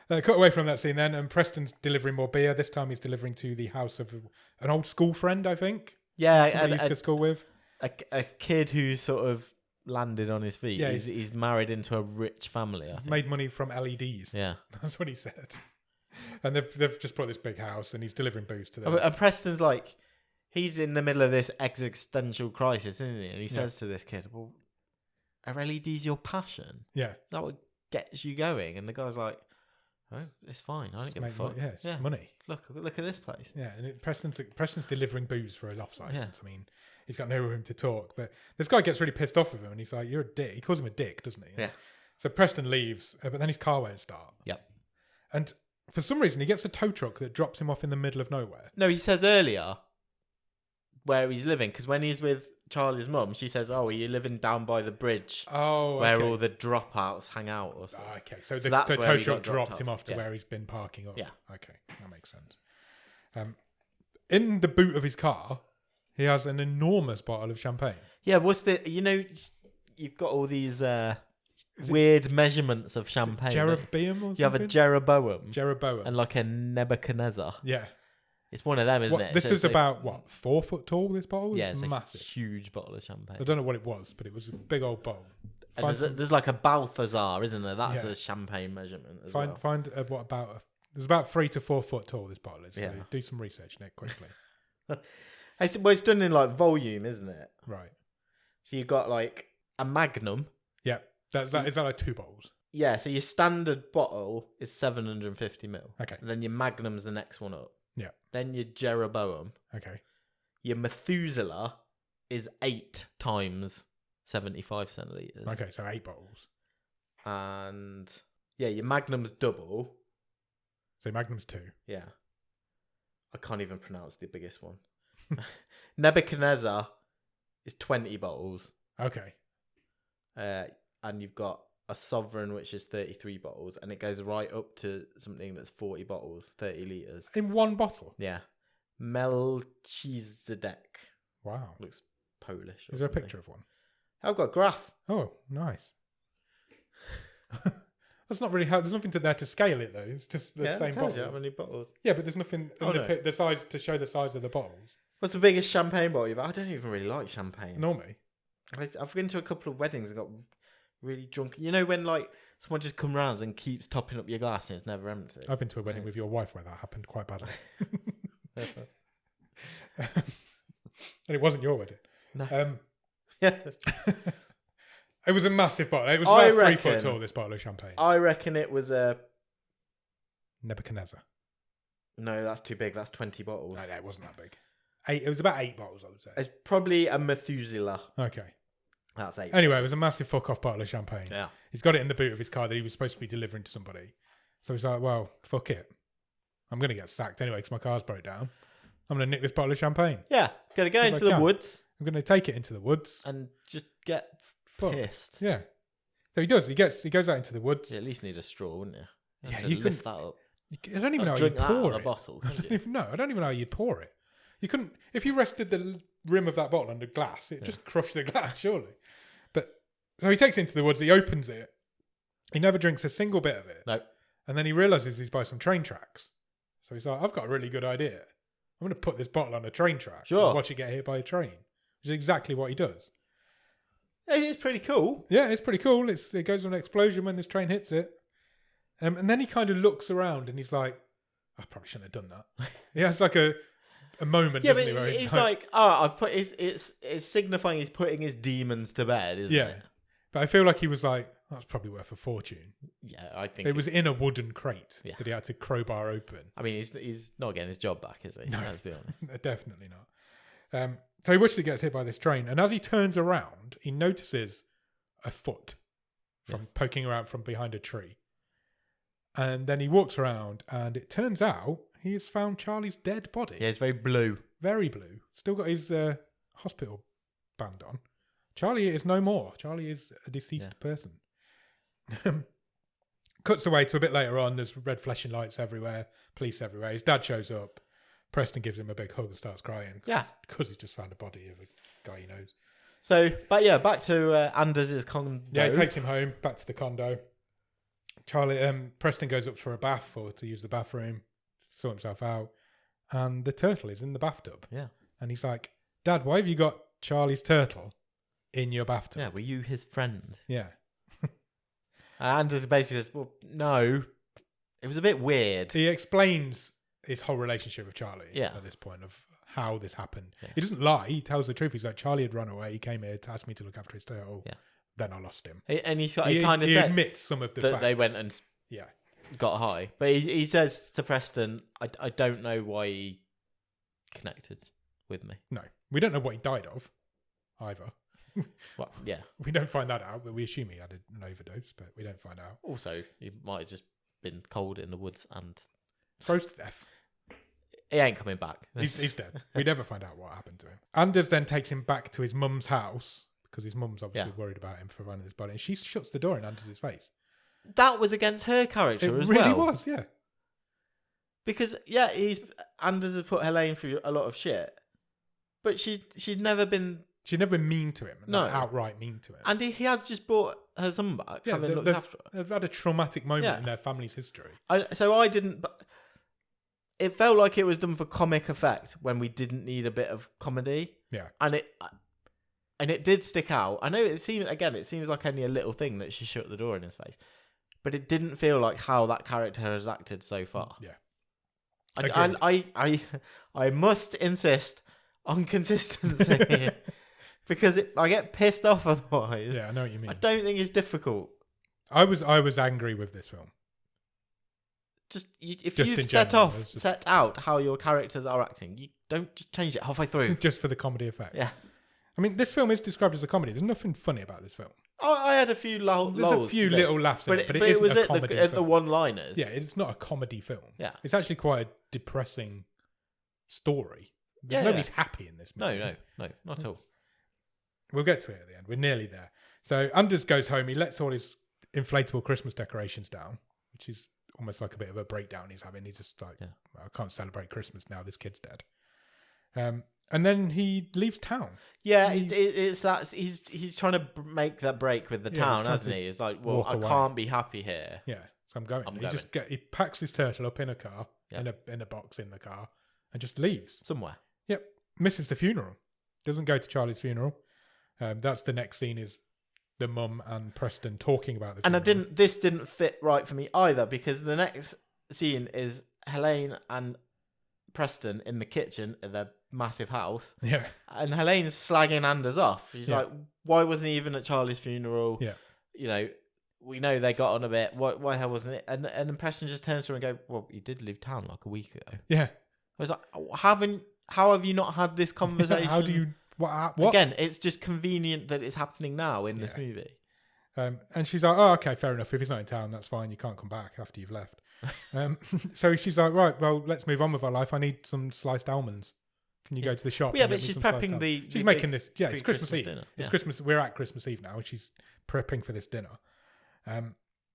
Cut away from that scene then, and Preston's delivering more beer. This time he's delivering to the house of an old school friend, I think. Yeah, Somebody he used to go to school with. A kid who's sort of landed on his feet. Yeah, he's married into a rich family, I think. Made money from LEDs. Yeah. That's what he said. And they've just brought this big house and he's delivering booze to them. And Preston's like, he's in the middle of this existential crisis, isn't he? And he says to this kid, well, are LEDs your passion? Yeah. Is that what gets you going? And the guy's like, oh, it's fine. I don't give a fuck. Yeah, it's just money. Look at this place. Yeah, and Preston's delivering booze for his off license. Yeah. I mean, he's got no room to talk. But this guy gets really pissed off with him and he's like, you're a dick. He calls him a dick, doesn't he? Yeah. So Preston leaves, but then his car won't start. Yep. And for some reason, he gets a tow truck that drops him off in the middle of nowhere. No, he says earlier where he's living, because when he's with Charlie's mum, she says, oh, are you living down by the bridge where all the dropouts hang out or something? Oh, okay, so the that's tow where he truck got dropped him off to Yeah. where he's been parking up. Yeah. Okay, that makes sense. In the boot of his car, he has an enormous bottle of champagne. Yeah, you've got all these weird measurements of champagne. Jeroboam or something? You have a Jeroboam. Jeroboam. And like a Nebuchadnezzar. Yeah. It's one of them, isn't it? This So was it's about, 4 foot tall, this bottle? Yeah, it's massive. a huge bottle of champagne. I don't know what it was, but it was a big old bowl. And there's like a Balthazar, isn't there? That's Yeah. a champagne measurement as Find it was about 3 to 4 foot tall, this bottle is. So do some research, Nick, quickly. well. It's done in like volume, isn't it? Right. So you've got like a Magnum. Yeah. Is that like 2 bottles? Yeah, so your standard bottle is 750 ml. Okay. And then your Magnum's the next one up. Yeah. Then your Jeroboam. Okay. Your Methuselah is 8 times 75 centilitres. Okay, so 8 bottles. And yeah, your Magnum's double. So Magnum's 2. Yeah. I can't even pronounce the biggest one. Nebuchadnezzar is 20 bottles. Okay. And you've got a Sovereign, which is 33 bottles, and it goes right up to something that's 40 bottles, 30 litres. In one bottle? Yeah. Melchizedek. Wow. Looks Polish. Is there a picture of one? I've got a graph. Oh, nice. That's not really how. There's nothing there to scale it though. It's just the same it tells bottle. you how many bottles. Yeah, but there's nothing in the size to show the size of the bottles. What's the biggest champagne bottle you've had? I don't even really like champagne. Nor me. I've been to a couple of weddings and got really drunk. You know when like someone just comes round and keeps topping up your glass and it's never empty? I've been to a wedding with your wife where that happened quite badly. And it wasn't your wedding. No. Yeah. It was a massive bottle. It was about 3 foot tall, this bottle of champagne. I reckon it was a... Nebuchadnezzar. No, that's too big. That's 20 bottles. No, it wasn't that big. 8. It was about 8 bottles, I would say. It's probably a Methuselah. Okay. That's 8 Anyway, bottles. it was a massive fuck-off bottle of champagne. Yeah. He's got it in the boot of his car that he was supposed to be delivering to somebody. So he's like, well, fuck it. I'm going to get sacked anyway because my car's broke down. I'm going to nick this bottle of champagne. Yeah. Going to go into the woods. I'm going to take it into the woods. And just get pissed. Yeah. So he does. He goes out into the woods. You at least need a straw, wouldn't you? Yeah, you lift that up. I don't even know how you'd pour it. Bottle, I don't even know how you'd pour it. You couldn't. If you rested the rim of that bottle under glass, it'd just crush the glass, surely. But so he takes it into the woods. He opens it. He never drinks a single bit of it. No. And then he realizes he's by some train tracks. So he's like, I've got a really good idea. I'm going to put this bottle on a train track. Sure. And watch it get hit by a train. Which is exactly what he does. It's pretty cool. Yeah, it's pretty cool. It goes on an explosion when this train hits it. And then he kind of looks around and he's like, I probably shouldn't have done that. He has like a moment, yeah, doesn't but he? He's like, I've put it's signifying he's putting his demons to bed, isn't it? But I feel like he was like, that's probably worth a fortune. Yeah, I think it was in a wooden crate that he had to crowbar open. I mean, he's not getting his job back, is he? No, let's be honest. Definitely not. So he watches it get hit by this train, and as he turns around, he notices a foot from poking around from behind a tree. And then he walks around, and it turns out he has found Charlie's dead body. Yeah, it's very blue. Very blue. Still got his hospital band on. Charlie is no more. Charlie is a deceased person. Cuts away to a bit later on. There's red flashing lights everywhere. Police everywhere. His dad shows up. Preston gives him a big hug and starts crying. Because he's just found a body of a guy he knows. So, but yeah, back to Anders' condo. Yeah, he takes him home, back to the condo. Preston goes up for a bath or to use the bathroom, sort himself out. And the turtle is in the bathtub. Yeah. And he's like, Dad, why have you got Charlie's turtle in your bathtub? Yeah, were you his friend? Yeah. Anders basically says, well, no. It was a bit weird. He explains his whole relationship with Charlie at this point of how this happened. Yeah. He doesn't lie. He tells the truth. He's like, Charlie had run away. He came here to ask me to look after his turtle. Yeah. Then I lost him. And he kind of said... He admits some of the facts. They went and got high. But he says to Preston, I don't know why he connected with me. No. We don't know what he died of either. Well, yeah. We don't find that out, but we assume he had an overdose, but we don't find out. Also, he might have just been cold in the woods and... froze to death. He ain't coming back. He's dead. We never find out what happened to him. Anders then takes him back to his mum's house because his mum's obviously worried about him for finding his body. And she shuts the door in Anders' face. That was against her character as well. It really was, yeah. Because, Anders has put Helene through a lot of shit. But she'd never been... She'd never been mean to him. No. Like outright mean to him. And he has just brought her son back, having looked after her. They've had a traumatic moment in their family's history. I didn't... But it felt like it was done for comic effect when we didn't need a bit of comedy. Yeah. And it did stick out. I know it seems like only a little thing that she shut the door in his face. But it didn't feel like how that character has acted so far. Yeah. And I must insist on consistency. Because I get pissed off otherwise. Yeah, I know what you mean. I don't think it's difficult. I was angry with this film. If you've set out how your characters are acting, you don't just change it halfway through. Just for the comedy effect. Yeah. I mean, this film is described as a comedy. There's nothing funny about this film. I had a few There's a few little laughs in it, but it isn't a comedy film. The one-liners. Yeah, it's not a comedy film. Yeah. It's actually quite a depressing story. Nobody's happy in this movie. No, not at all. We'll get to it at the end. We're nearly there. So Anders goes home. He lets all his inflatable Christmas decorations down, which is almost like a bit of a breakdown he's having. He's just like, I can't celebrate Christmas now. This kid's dead. And then he leaves town. Yeah, it's that he's trying to make that break with the town, hasn't he? It's like, well, I can't be happy here. Yeah, so I'm going. He packs his turtle up in a car, in a box in the car, and just leaves somewhere. Yep, misses the funeral. Doesn't go to Charlie's funeral. That's the next scene is the mum and Preston talking about the funeral. And this didn't fit right for me either, because the next scene is Helene and Preston in the kitchen at their massive house. Yeah. And Helene's slagging Anders off. She's like, why wasn't he even at Charlie's funeral? Yeah. You know, we know they got on a bit. Why the hell wasn't it? And then Preston just turns to her and goes, well, he did leave town like a week ago. Yeah. I was like, how have you not had this conversation? How do you... What? Again, it's just convenient that it's happening now in this movie. And she's like, oh, okay, fair enough. If he's not in town, that's fine. You can't come back after you've left. So she's like, right, well, let's move on with our life. I need some sliced almonds. Can you go to the shop? Yeah, but she's prepping She's making this. Yeah, it's Christmas Eve. Dinner. It's Christmas. We're at Christmas Eve now. And she's prepping for this dinner. And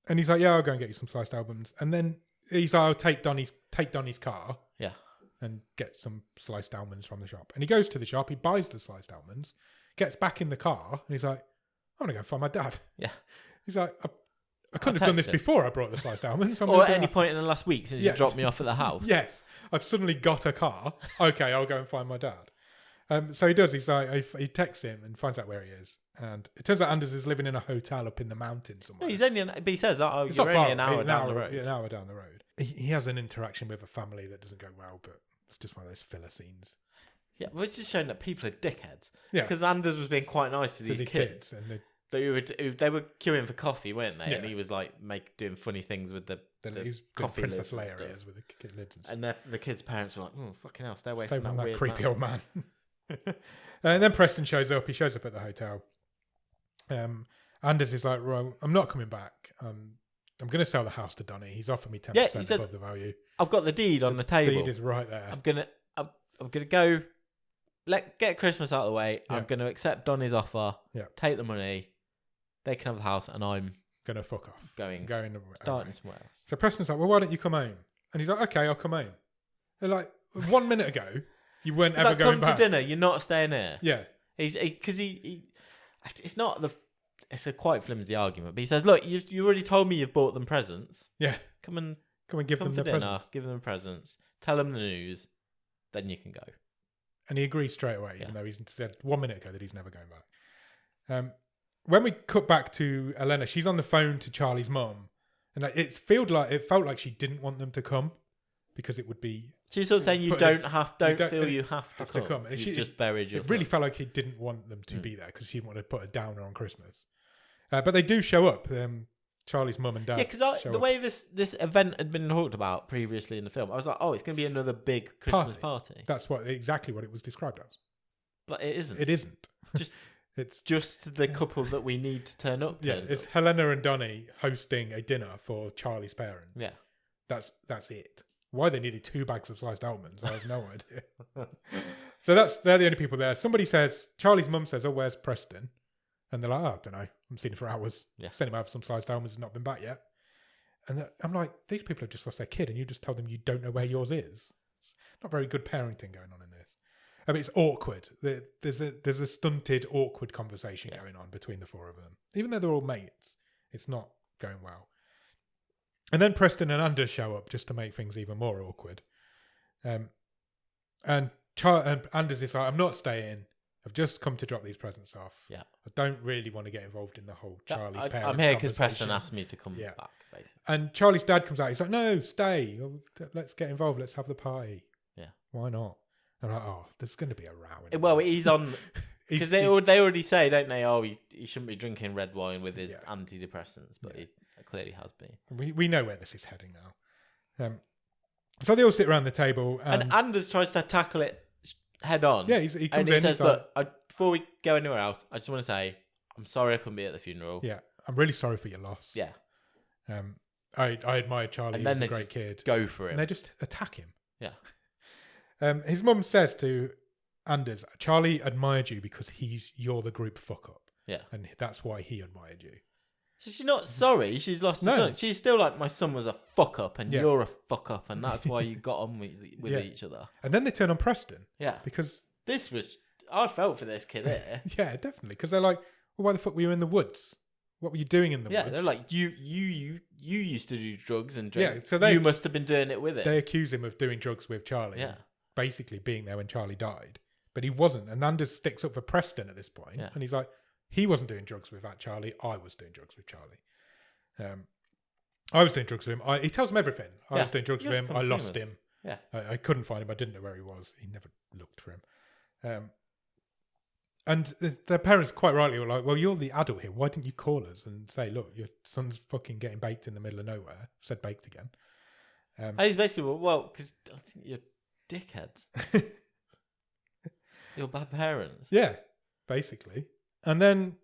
he's like, yeah, I'll go and get you some sliced almonds. And then he's like, I'll take Donnie's car. Yeah. And get some sliced almonds from the shop. And he goes to the shop. He buys the sliced almonds. Gets back in the car. And he's like, I'm going to go find my dad. Yeah. He's like, I couldn't have done this before I brought the sliced almonds. Or at any point in the last week since you dropped me off at the house. Yes. I've suddenly got a car. Okay, I'll go and find my dad. So he does. He's like, he texts him and finds out where he is. And it turns out Anders is living in a hotel up in the mountains somewhere. No, he's only but he says, you're only an hour down the road. Yeah, an hour down the road. He has an interaction with a family that doesn't go well, but it's just one of those filler scenes. Yeah, but it's just showing that people are dickheads. Yeah. Because Anders was being quite nice to these kids. And they were queuing for coffee, weren't they? Yeah. And he was like doing funny things with the coffee Princess lids Leia and ears with the lids and the kids' parents were like, "Oh, fucking hell, stay away from that weird creepy man. old man." And then Preston shows up. He shows up at the hotel. Anders is like, "Well, I'm not coming back. I'm going to sell the house to Donnie. He's offered me 10% above the value. I've got the deed on the table. The deed is right there. I'm gonna go. Get Christmas out of the way. Yeah. I'm going to accept Donnie's offer. Yeah. Take the money. They can have the house, and I'm going to fuck off. Going starting somewhere else. So Preston's like, well, why don't you come home? And he's like, okay, I'll come home. They're like, 1 minute ago, you weren't ever going back. Come to dinner. You're not staying here. Yeah. Because it's not it's a quite flimsy argument, but he says, look, you already told me you've bought them presents. Yeah. Come and give them the presents. Give them presents. Tell them the news. Then you can go. And he agrees straight away, even though he's said 1 minute ago that he's never going back. When we cut back to Elena, she's on the phone to Charlie's mum, and it felt like she didn't want them to come because it would be. She's sort of saying you don't feel you have to come. And you've just buried yourself. It really felt like he didn't want them to be there because she didn't want to put a downer on Christmas. But they do show up. Charlie's mum and dad. Yeah, because the way this event had been talked about previously in the film, I was like, oh, it's going to be another big Christmas party. That's exactly what it was described as. But it isn't. It isn't. It's just the couple that we need to turn up. Yeah, it's Helena and Donnie hosting a dinner for Charlie's parents. Yeah. That's it. Why they needed 2 bags of sliced almonds, I have no idea. So they're the only people there. Somebody says, Charlie's mum says, oh, where's Preston? And they're like, oh, I don't know. I'm seeing him for hours. Yeah. Sent him out for some sliced almonds, not been back yet. And I'm like, these people have just lost their kid and you just tell them you don't know where yours is. It's not very good parenting going on in this. I mean, it's awkward. There's a stunted, awkward conversation going on between the 4 of them. Even though they're all mates, it's not going well. And then Preston and Anders show up just to make things even more awkward. And Anders is like, I'm not staying. I've just come to drop these presents off. Yeah. I don't really want to get involved in the whole Charlie's parents. I'm here because Preston asked me to come back, basically. And Charlie's dad comes out. He's like, no, stay. Let's get involved. Let's have the party. Yeah. Why not? I'm like, oh, there's going to be a row. Well, he's on... Because they already say, don't they, oh, he shouldn't be drinking red wine with his antidepressants, but he clearly has been. We know where this is heading now. So they all sit around the table. And Anders tries to tackle it head on. Yeah, he comes and in. he says, he's like, "Look, before we go anywhere else, I just want to say I'm sorry I couldn't be at the funeral." yeah, I'm really sorry for your loss. Yeah. I admired Charlie. And He then was a they great just kid. go for him. And they just attack him. Yeah. His mum says to Anders, Charlie admired you because you're the group fuck up. Yeah. And that's why he admired you. So she's not sorry. She's lost her son. She's still like, my son was a fuck up, and you're a fuck up, and that's why you got on with each other. And then they turn on Preston. Yeah. Because I felt for this kid here. Yeah, definitely. Because they're like, well, why the fuck were you in the woods? What were you doing in the woods? Yeah, they're like, you used to do drugs and drink. Yeah, so you must have been doing it with it. They accuse him of doing drugs with Charlie. Yeah. Basically being there when Charlie died. But he wasn't. And Anders sticks up for Preston at this point. Yeah. And he's like, he wasn't doing drugs with that Charlie. I was doing drugs with Charlie. I was doing drugs with him. He tells him everything. I was doing drugs with him. I lost him. Yeah. I couldn't find him. I didn't know where he was. He never looked for him. And their parents quite rightly were like, well, you're the adult here. Why didn't you call us and say, look, your son's fucking getting baked in the middle of nowhere? Said baked again. And he's basically, well, because I think you're dickheads. You're bad parents. Yeah, basically. And then,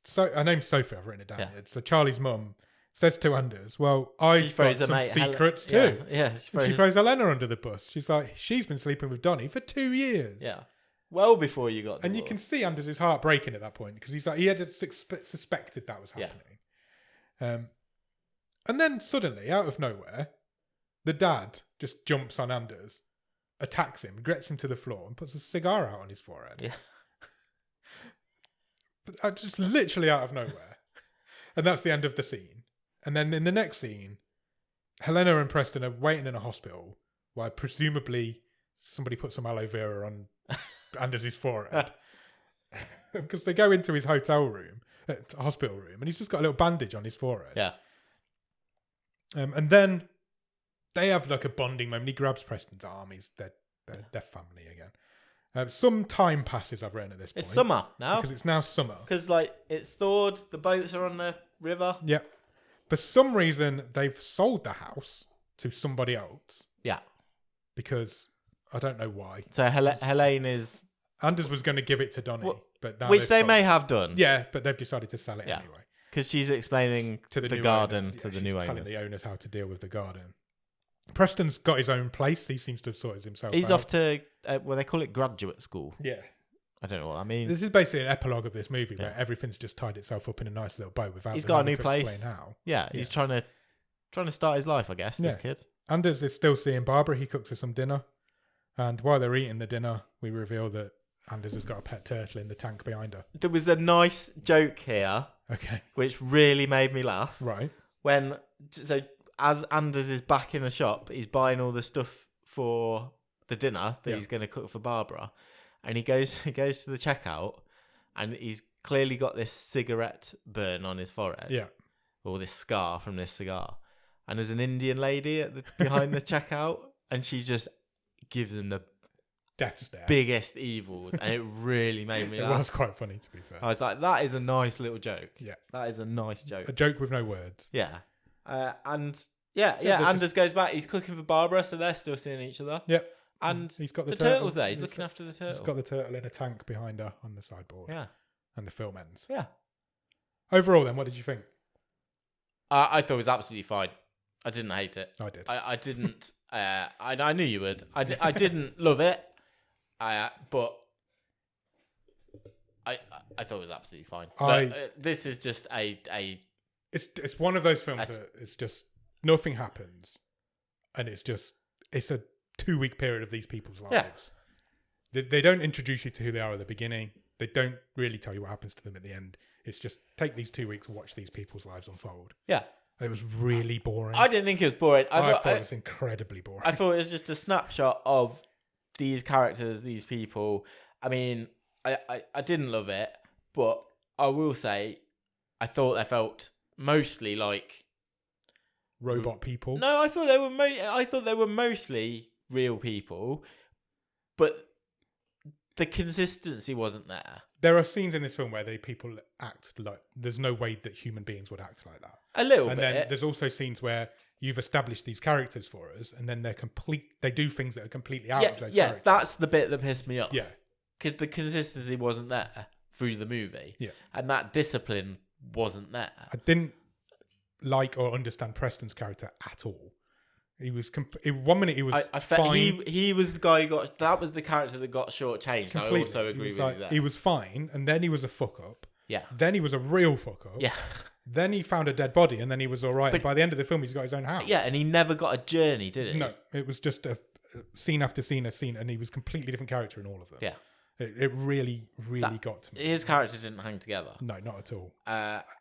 so her name's Sophie, I've written it down here. So Charlie's mum says to Anders, well, I've got some secrets too. Yeah. She throws Helena under the bus. She's like, she's been sleeping with Donnie for 2 years. Yeah. Well before you got divorced. And you can see Anders' heart breaking at that point because he's like, he had suspected that was happening. Yeah. And then suddenly, out of nowhere, the dad just jumps on Anders, attacks him, gets him to the floor, and puts a cigar out on his forehead. Yeah. But just literally out of nowhere. And that's the end of the scene. And then in the next scene, Helena and Preston are waiting in a hospital while presumably somebody put some aloe vera on Anders' forehead. Because they go into his hospital room, and he's just got a little bandage on his forehead. Yeah. And then they have like a bonding moment. He grabs Preston's arm. They're family again. Some time passes, I've written at this point. It's summer now. Because it's now summer. Because it's thawed, the boats are on the river. Yeah. For some reason, they've sold the house to somebody else. Yeah. Because I don't know why. So Helene is... Anders was going to give it to Donnie. But now which they may have done. Yeah, but they've decided to sell it anyway. Because she's explaining to the garden to the new owners. Telling the owners how to deal with the garden. Preston's got his own place. He seems to have sorted himself out. He's off to, they call it graduate school. Yeah. I don't know what that means. This is basically an epilogue of this movie where everything's just tied itself up in a nice little bow without. He's got a new place. Explain how. Yeah, he's trying to start his life, I guess. This kid. Anders is still seeing Barbara. He cooks her some dinner, and while they're eating the dinner, we reveal that Anders has got a pet turtle in the tank behind her. There was a nice joke here, which really made me laugh. Right. As Anders is back in the shop, he's buying all the stuff for the dinner that he's going to cook for Barbara. And he goes to the checkout, and he's clearly got this cigarette burn on his forehead. Yeah. Or this scar from this cigar. And there's an Indian lady behind the checkout, and she just gives him the death stare, biggest evils, and it really made me laugh. It was quite funny, to be fair. I was like, that is a nice little joke. Yeah. That is a nice joke. A joke with no words. Yeah. Anders goes back. He's cooking for Barbara, so they're still seeing each other. Yep. And he's got the turtle's there. He's looking after the turtle. He's got the turtle in a tank behind her on the sideboard. Yeah. And the film ends. Yeah. Overall, then, what did you think? I thought it was absolutely fine. I didn't hate it. I did. I didn't. I knew you would. I didn't love it. But I thought it was absolutely fine. This is just It's one of those films that it's just nothing happens, and it's a 2-week period of these people's lives. Yeah. They don't introduce you to who they are at the beginning. They don't really tell you what happens to them at the end. It's just take these 2 weeks and watch these people's lives unfold. Yeah. It was really boring. I didn't think it was boring. I thought it was incredibly boring. I thought it was just a snapshot of these characters, these people. I mean, I didn't love it, but I will say I thought they felt mostly like robot people. No, I thought they were mostly real people, but the consistency wasn't there. There are scenes in this film where people act like there's no way that human beings would act like that. A little bit. And then there's also scenes where you've established these characters for us, and then they do things that are completely out of those Yeah, characters. that's the bit that pissed me off. Yeah. Because the consistency wasn't there through the movie. Yeah. And that discipline wasn't there. I didn't like or understand Preston's character at all. He was one minute he was fine. He was the guy that was the character that got shortchanged. Completely. I also agree with you there. He was fine, and then he was a fuck up. Yeah. Then he was a real fuck up. Yeah. Then he found a dead body, and then he was all right. And by the end of the film, he's got his own house. Yeah, and he never got a journey, did he? No, it was just a scene after scene, and he was a completely different character in all of them. Yeah. It really, really got to me. His character didn't hang together. No, not at all.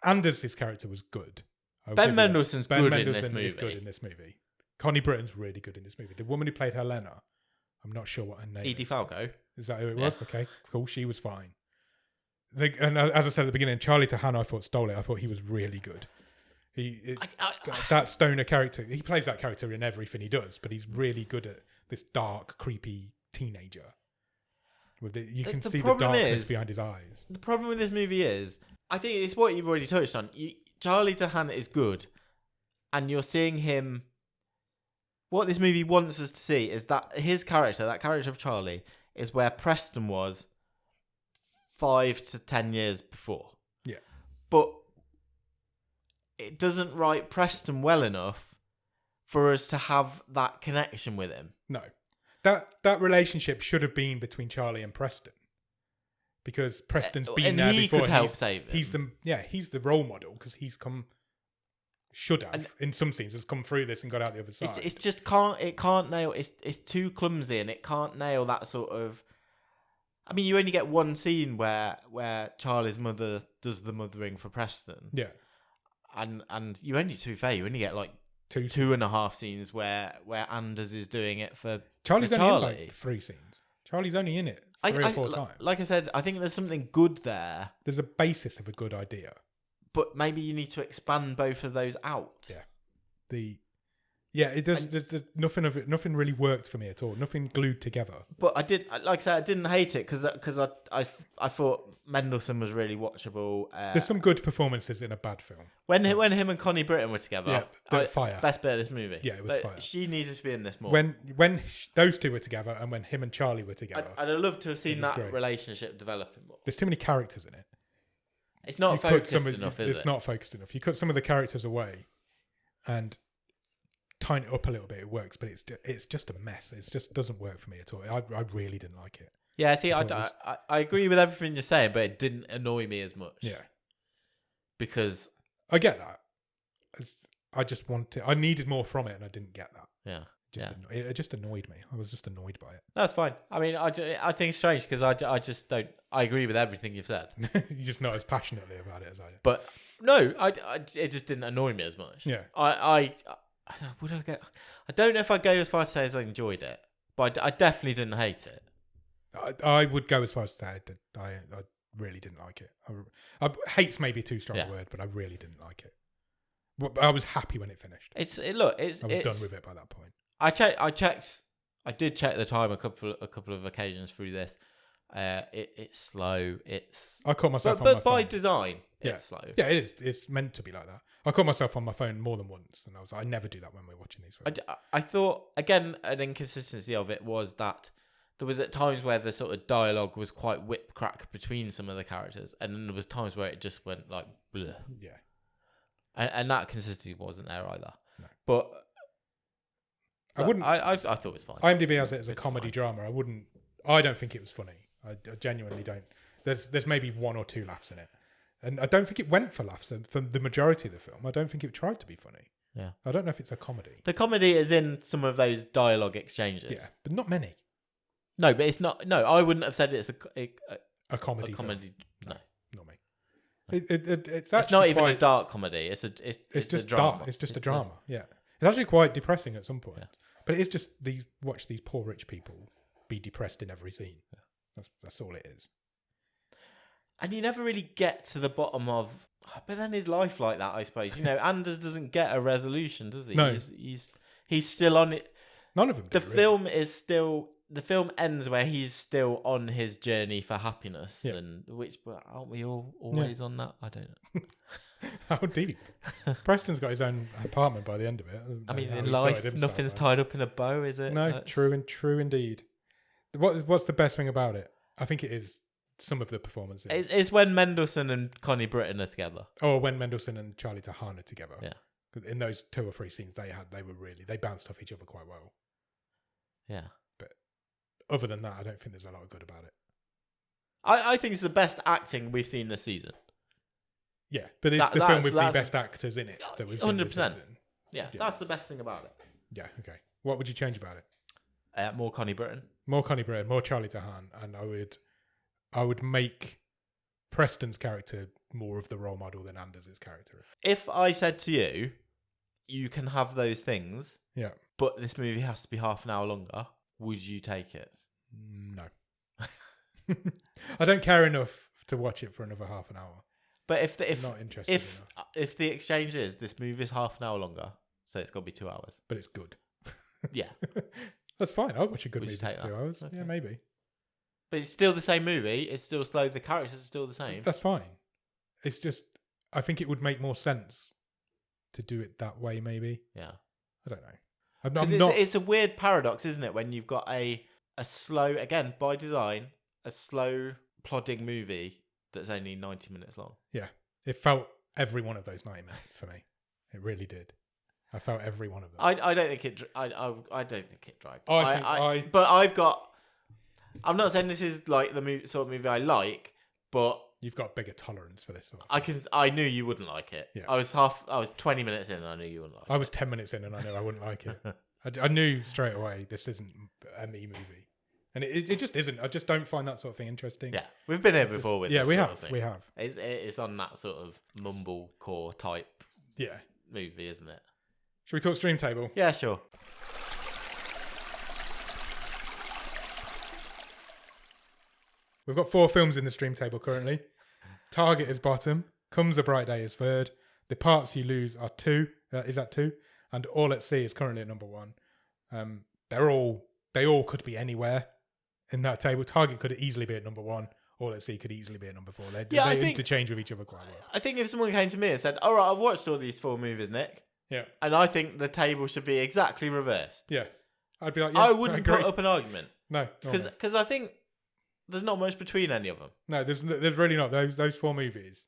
Anders' character was good. Ben Mendelsohn's good in this is good in this movie. Connie Britton's really good in this movie. The woman who played Helena, I'm not sure what her name Edie is. Falco. Is that who it was? Okay, cool. She was fine. And as I said at the beginning, Charlie Tahan I thought stole it. I thought he was really good. That stoner character, he plays that character in everything he does, but he's really good at this dark, creepy teenager. You can see the darkness behind his eyes. The problem with this movie is, I think it's what you've already touched on. Charlie Tahan is good, and you're seeing him. What this movie wants us to see is that his character, that character of Charlie, is where Preston was 5 to 10 years before. Yeah. But it doesn't write Preston well enough for us to have that connection with him. No. That relationship should have been between Charlie and Preston. Because Preston's been there before. Could help save him. He's the role model because he's should have in some scenes has come through this and got out the other side. It's just can't nail. It's too clumsy and it can't nail that sort of. I mean, you only get one scene where Charlie's mother does the mothering for Preston. Yeah, and you only, to be fair, you only get like two and a half scenes where Anders is doing it for Charlie's for only in like 3 scenes. Charlie's only in it 3 or 4 times. Like I said, I think there's something good there. There's a basis of a good idea. But maybe you need to expand both of those out. Yeah. It does. There's nothing of it. Nothing really worked for me at all. Nothing glued together. But I did, like I said, I didn't hate it because I thought Mendelsohn was really watchable. There's some good performances in a bad film. When him and Connie Britton were together, fire. Best bit of this movie. Yeah, it was fire. She needed to be in this more. When those two were together and when him and Charlie were together, I'd have loved to have seen that relationship developing more. There's too many characters in it. It's not focused enough, is it? It's not focused enough. You cut some of the characters away and tighten it up a little bit, it works, but it's just a mess. It just doesn't work for me at all. I really didn't like it. Yeah, see, I agree with everything you're saying, but it didn't annoy me as much. Yeah. Because... I get that. I needed more from it and I didn't get that. Yeah. It just annoyed me. I was just annoyed by it. That's fine. I mean, I think it's strange because I just don't... I agree with everything you've said. You're just not as passionately about it as I do. But no, it just didn't annoy me as much. Yeah. I don't know if I'd go as far as to say as I enjoyed it, but I definitely didn't hate it. I would go as far as to say I really didn't like it. Hate's maybe too strong a word, but I really didn't like it. But I was happy when it finished. I was done with it by that point. I did check the time a couple of occasions through this. It's slow. I caught myself on my phone. But by design, it's slow. Yeah, it is. It's meant to be like that. I caught myself on my phone more than once, and I never do that when we're watching these films. I thought, again, an inconsistency of it was that there was at times where the sort of dialogue was quite whip crack between some of the characters, and then there was times where it just went like bleh. Yeah. And that consistency wasn't there either. No. But I wouldn't. I thought it was fine. IMDb has it as a comedy drama. I don't think it was funny. I genuinely don't. There's maybe 1 or 2 laughs in it, and I don't think it went for laughs for the majority of the film. I don't think it tried to be funny. Yeah. I don't know if it's a comedy. The comedy is in some of those dialogue exchanges. Yeah, but not many. No, but it's not. No, I wouldn't have said it's a comedy. A comedy. No, not me. It's not even a dark comedy. It's just a drama. Dark. It's just a drama. Yeah, it's actually quite depressing at some point. Yeah. But it's just watch these poor rich people be depressed in every scene. Yeah. That's all it is. And you never really get to the bottom of. But then his life like that, I suppose. You know, Anders doesn't get a resolution, does he? No. He's still on it. None of them. The film ends where he's still on his journey for happiness, and aren't we all always on that? I don't know. How deep? Preston's got his own apartment by the end of it. I mean, How in he life, sorted himself nothing's out. tied up in a bow, is it? No, true indeed. What's the best thing about it? I think it is some of the performances. It's when Mendelsohn and Connie Britton are together. Or when Mendelsohn and Charlie Tahana are together. Yeah. In those 2 or 3 scenes they bounced off each other quite well. Yeah. But other than that, I don't think there's a lot of good about it. I think it's the best acting we've seen this season. Yeah, but it's the film with the best actors in it that we've seen 100%. This season. Yeah, that's the best thing about it. Yeah, okay. What would you change about it? More Connie Britton. More Connie Britton, more Charlie Tahan, and I would make Preston's character more of the role model than Anders' character. If I said to you, you can have those things, yeah, but this movie has to be half an hour longer, would you take it? No. I don't care enough to watch it for another half an hour. But if not interested enough. If the exchange is this movie is half an hour longer, so it's got to be 2 hours. But it's good. Yeah. That's fine. I'll watch a good movie for 2 that? hours. Okay. Yeah, maybe. But it's still the same movie. It's still slow. The characters are still the same. That's fine. It's just, I think it would make more sense to do it that way, maybe. Yeah. I don't know. It's a weird paradox, isn't it? When you've got a slow, again, by design, a slow, plodding movie that's only 90 minutes long. Yeah. It felt every one of those 90 minutes for me. It really did. I felt every one of them. I don't think it. I don't think it dragged. But I'm not saying this is like the sort of movie I like, but you've got bigger tolerance for this sort of thing. I knew you wouldn't like it. Yeah. I was 20 minutes in and I knew you wouldn't like it. I was 10 minutes in and I knew I wouldn't like it. I knew straight away this isn't a me movie. And it just isn't. I just don't find that sort of thing interesting. Yeah. We've been here before with this we sort have. of thing. We have. It's on that sort of mumblecore type movie, isn't it? Should we talk stream table? Yeah, sure. We've got 4 films in the stream table currently. Target is bottom. Comes a Bright Day is third. The Parts You Lose are 2. Is that 2? And All at Sea is currently at number 1. They all could be anywhere in that table. Target could easily be at number 1. All at Sea could easily be at number 4. They interchange with each other quite well. I think if someone came to me and said, "All right, I've watched all these 4 movies, Nick. Yeah. And I think the table should be exactly reversed." Yeah. I'd be like, yeah, I wouldn't put up an argument. No. Because I think there's not much between any of them. No, there's really not. Those 4 movies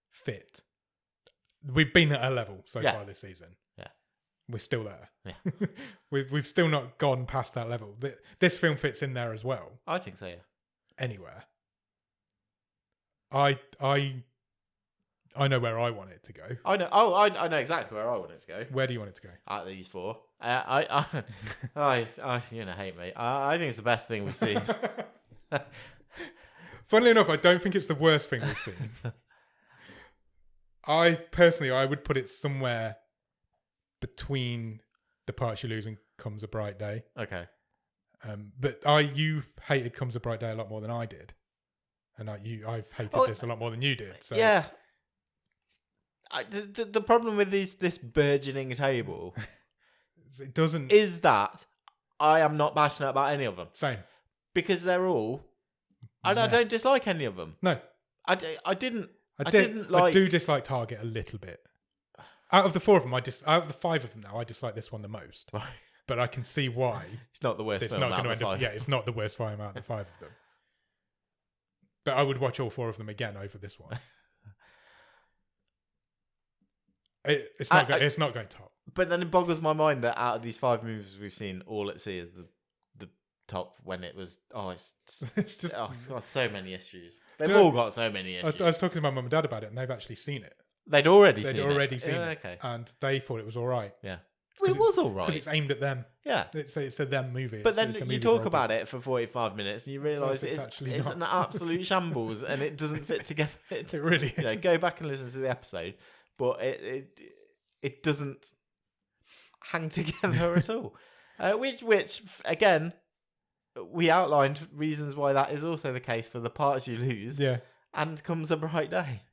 fit. We've been at a level so far this season. Yeah. We're still there. Yeah. We've still not gone past that level. This film fits in there as well. I think so, yeah. Anywhere. I know where I want it to go. I know. Oh, I know exactly where I want it to go. Where do you want it to go? Out of these 4, I hate me. I think it's the best thing we've seen. Funnily enough, I don't think it's the worst thing we've seen. I would put it somewhere between The Parts You Lose and Comes a Bright Day. Okay. But you hated Comes a Bright Day a lot more than I did, and I've hated this a lot more than you did. So. Yeah. The problem with this burgeoning table it doesn't is that I am not passionate about any of them. Same. Because they're all and I don't dislike any of them. No. I didn't like. I do dislike Target a little bit. Out of the 4 of them, out of the 5 of them now, I dislike this one the most. Right. But I can see why. It's not the worst It's film not out going of to the end 5. up. Yeah, it's not the worst film out of the 5 of them. But I would watch all 4 of them again over this one. It's not going top. But then it boggles my mind that out of these 5 movies we've seen, All at Sea is the top when it was. It's got so many issues. They've all got so many issues. I was talking to my mum and dad about it, and they've actually seen it. They'd already seen it. Okay. And they thought it was all right. Yeah. Well, it was all right. Because it's aimed at them. Yeah. It's a them movie. But then you talk about it for 45 minutes and you realise it's an absolute shambles and it doesn't fit together. It really is. Go back and listen to the episode. But it doesn't hang together at all. Which again, we outlined reasons why that is also the case for The Parts You Lose. Yeah. And Comes a Bright Day.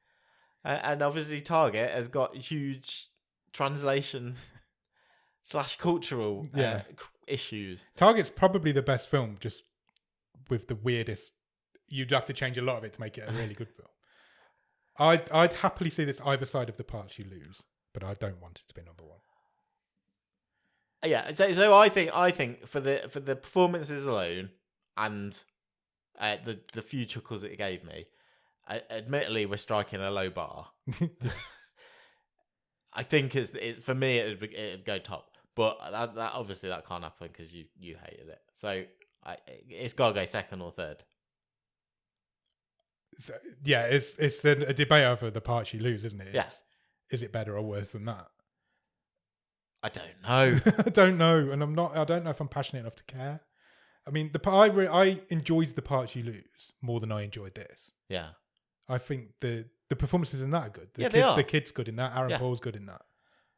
And obviously Target has got huge translation / cultural issues. Target's probably the best film, just with the weirdest. You'd have to change a lot of it to make it a really good film. I'd happily see this either side of the parts you lose, but I don't want it to be number one. Yeah, so I think for the performances alone and the few chuckles it gave me, admittedly we're striking a low bar. I think for me it'd go top, but that obviously that can't happen because you hated it. So it's got to go second or third. So, yeah, it's a debate over the parts you lose, isn't it? Yes. Is it better or worse than that? I don't know. I don't know, and I don't know if I'm passionate enough to care. I mean, I enjoyed the parts you lose more than I enjoyed this. Yeah. I think the performances in that are good. They are. The kid's good in that. Aaron Paul's good in that.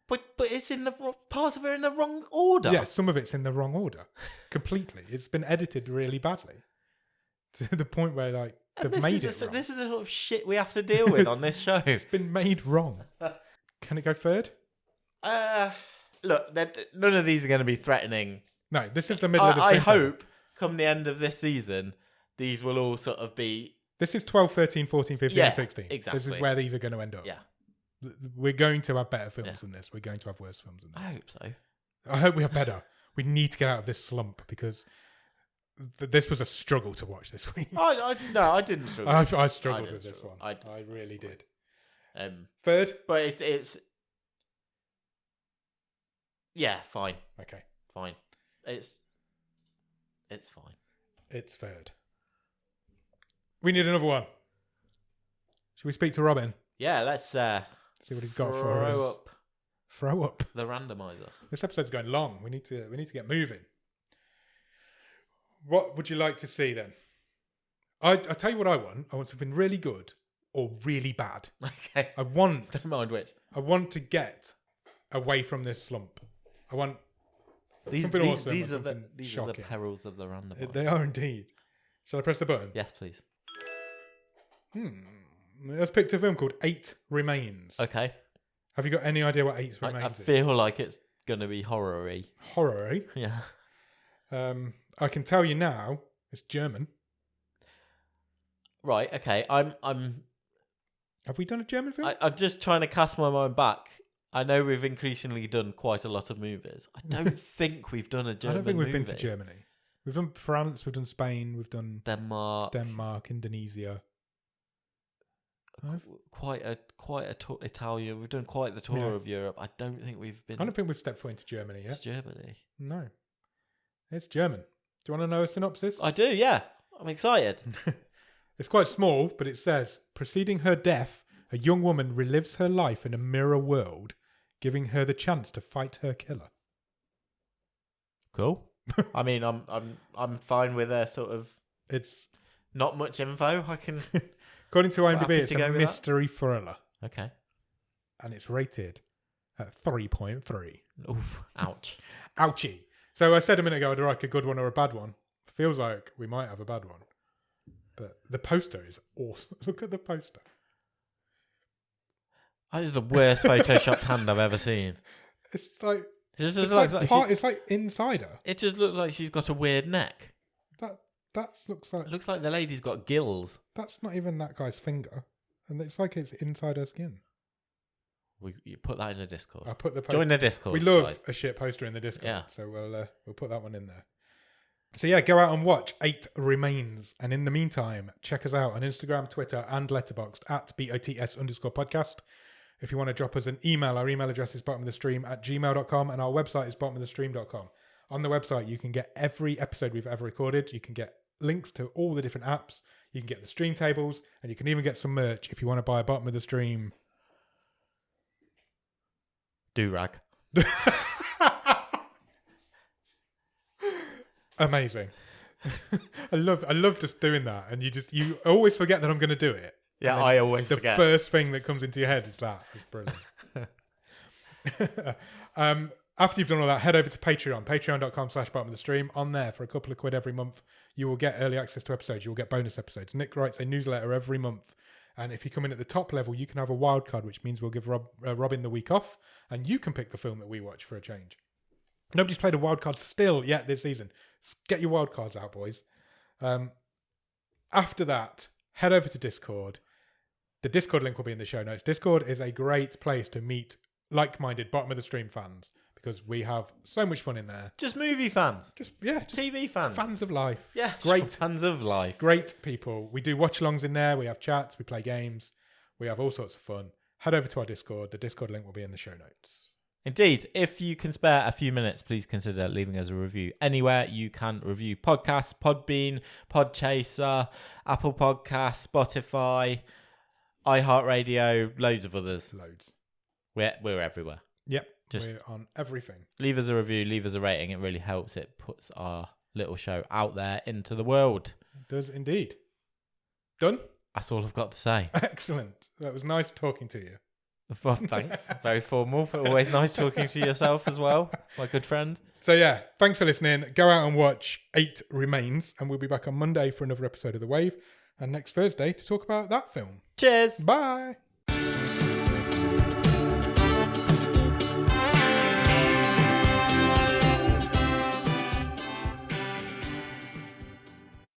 But it's in part of it in the wrong order. Yeah, some of it's in the wrong order. Completely. It's been edited really badly. To the point where they've made it wrong. This is the sort of shit we have to deal with on this show. It's been made wrong. Can it go third? Look, none of these are going to be threatening. No, this is the middle of the I hope, come the end of this season, these will all sort of be... This is 12, 13, 14, 15, and 16. Exactly. This is where these are going to end up. Yeah. We're going to have better films than this. We're going to have worse films than this. I hope so. I hope we have better. We need to get out of this slump because this was a struggle to watch this week. I didn't struggle. I struggled with this one. I really did. Third? But it's... Yeah, fine. Okay. Fine. It's fine. It's third. We need another one. Should we speak to Robin? Yeah, let's see what he's got for us. Throw up the randomizer. This episode's going long. We need to get moving. What would you like to see then? I tell you what I want. I want something really good or really bad. Okay. Don't mind which. I want to get away from this slump. I want something awesome. These are the perils of the randomizer. They are indeed. Shall I press the button? Yes, please. Let's pick a film called 8 Remains. Okay. Have you got any idea what 8 Remains is? I feel like it's going to be horror-y. Horror-y? Yeah. I can tell you now, it's German. Right, okay. Have we done a German film? I'm just trying to cast my mind back. I know we've increasingly done quite a lot of movies. I don't think we've done a German movie. I don't think we've been to Germany. We've done France, we've done Spain, we've done Denmark, Indonesia. Quite a tour, Italia. We've done quite the tour of Europe. I don't think we've been. I don't think we've stepped foot into Germany yet. It's Germany. No, it's German. Do you want to know a synopsis? I do. Yeah, I'm excited. It's quite small, but it says, preceding her death, a young woman relives her life in a mirror world, giving her the chance to fight her killer. Cool. I mean, I'm fine with a sort of. It's not much info. I can. According to IMDb, it's a mystery thriller. Okay. And it's rated at 3.3. Oof. Ouch. Ouchie. So I said a minute ago I'd like a good one or a bad one. Feels like we might have a bad one. But the poster is awesome. Look at the poster. That is the worst photoshopped hand I've ever seen. It's like... It's like Insider. It just looks like she's got a weird neck. That looks like... It looks like the lady's got gills. That's not even that guy's finger. And it's like it's inside her skin. You put that in the Discord. I'll put the Join the Discord. We love a shit poster in the Discord. Yeah. So we'll put that one in there. So yeah, go out and watch 8 Remains. And in the meantime, check us out on Instagram, Twitter, and Letterboxd at BOTS_podcast. If you want to drop us an email, our email address is bottomofthestream@gmail.com and our website is bottomofthestream.com. On the website, you can get every episode we've ever recorded. You can get links to all the different apps. You can get the stream tables, and you can even get some merch if you want to buy a Bottom of the Stream do-rag. Amazing. I love just doing that, and you always forget that I'm going to do it. Yeah, I always forget. The first thing that comes into your head is that. It's brilliant. After you've done all that, head over to Patreon, patreon.com/bottomofthestream. On there, for a couple of quid every month, you will get early access to episodes. You will get bonus episodes. Nick writes a newsletter every month. And if you come in at the top level, you can have a wild card, which means we'll give Robin the week off. And you can pick the film that we watch for a change. Nobody's played a wild card still yet this season. Get your wild cards out, boys. After that, head over to Discord. The Discord link will be in the show notes. Discord is a great place to meet like-minded bottom of the stream fans because we have so much fun in there. Just movie fans. Just TV fans. Fans of life. Yeah, great fans of life. Great people. We do watch-alongs in there. We have chats. We play games. We have all sorts of fun. Head over to our Discord. The Discord link will be in the show notes. Indeed. If you can spare a few minutes, please consider leaving us a review. Anywhere you can review podcasts, Podbean, Podchaser, Apple Podcasts, Spotify, iHeartRadio, loads of others. Loads. We're everywhere. Yep. We're on everything. Leave us a review, leave us a rating. It really helps. It puts our little show out there into the world. It does indeed. Done? That's all I've got to say. Excellent. That was nice talking to you. Well, thanks. Very formal, but always nice talking to yourself as well, my good friend. So yeah, thanks for listening. Go out and watch 8 Remains, and we'll be back on Monday for another episode of The Wave, and next Thursday to talk about that film. Cheers. Bye.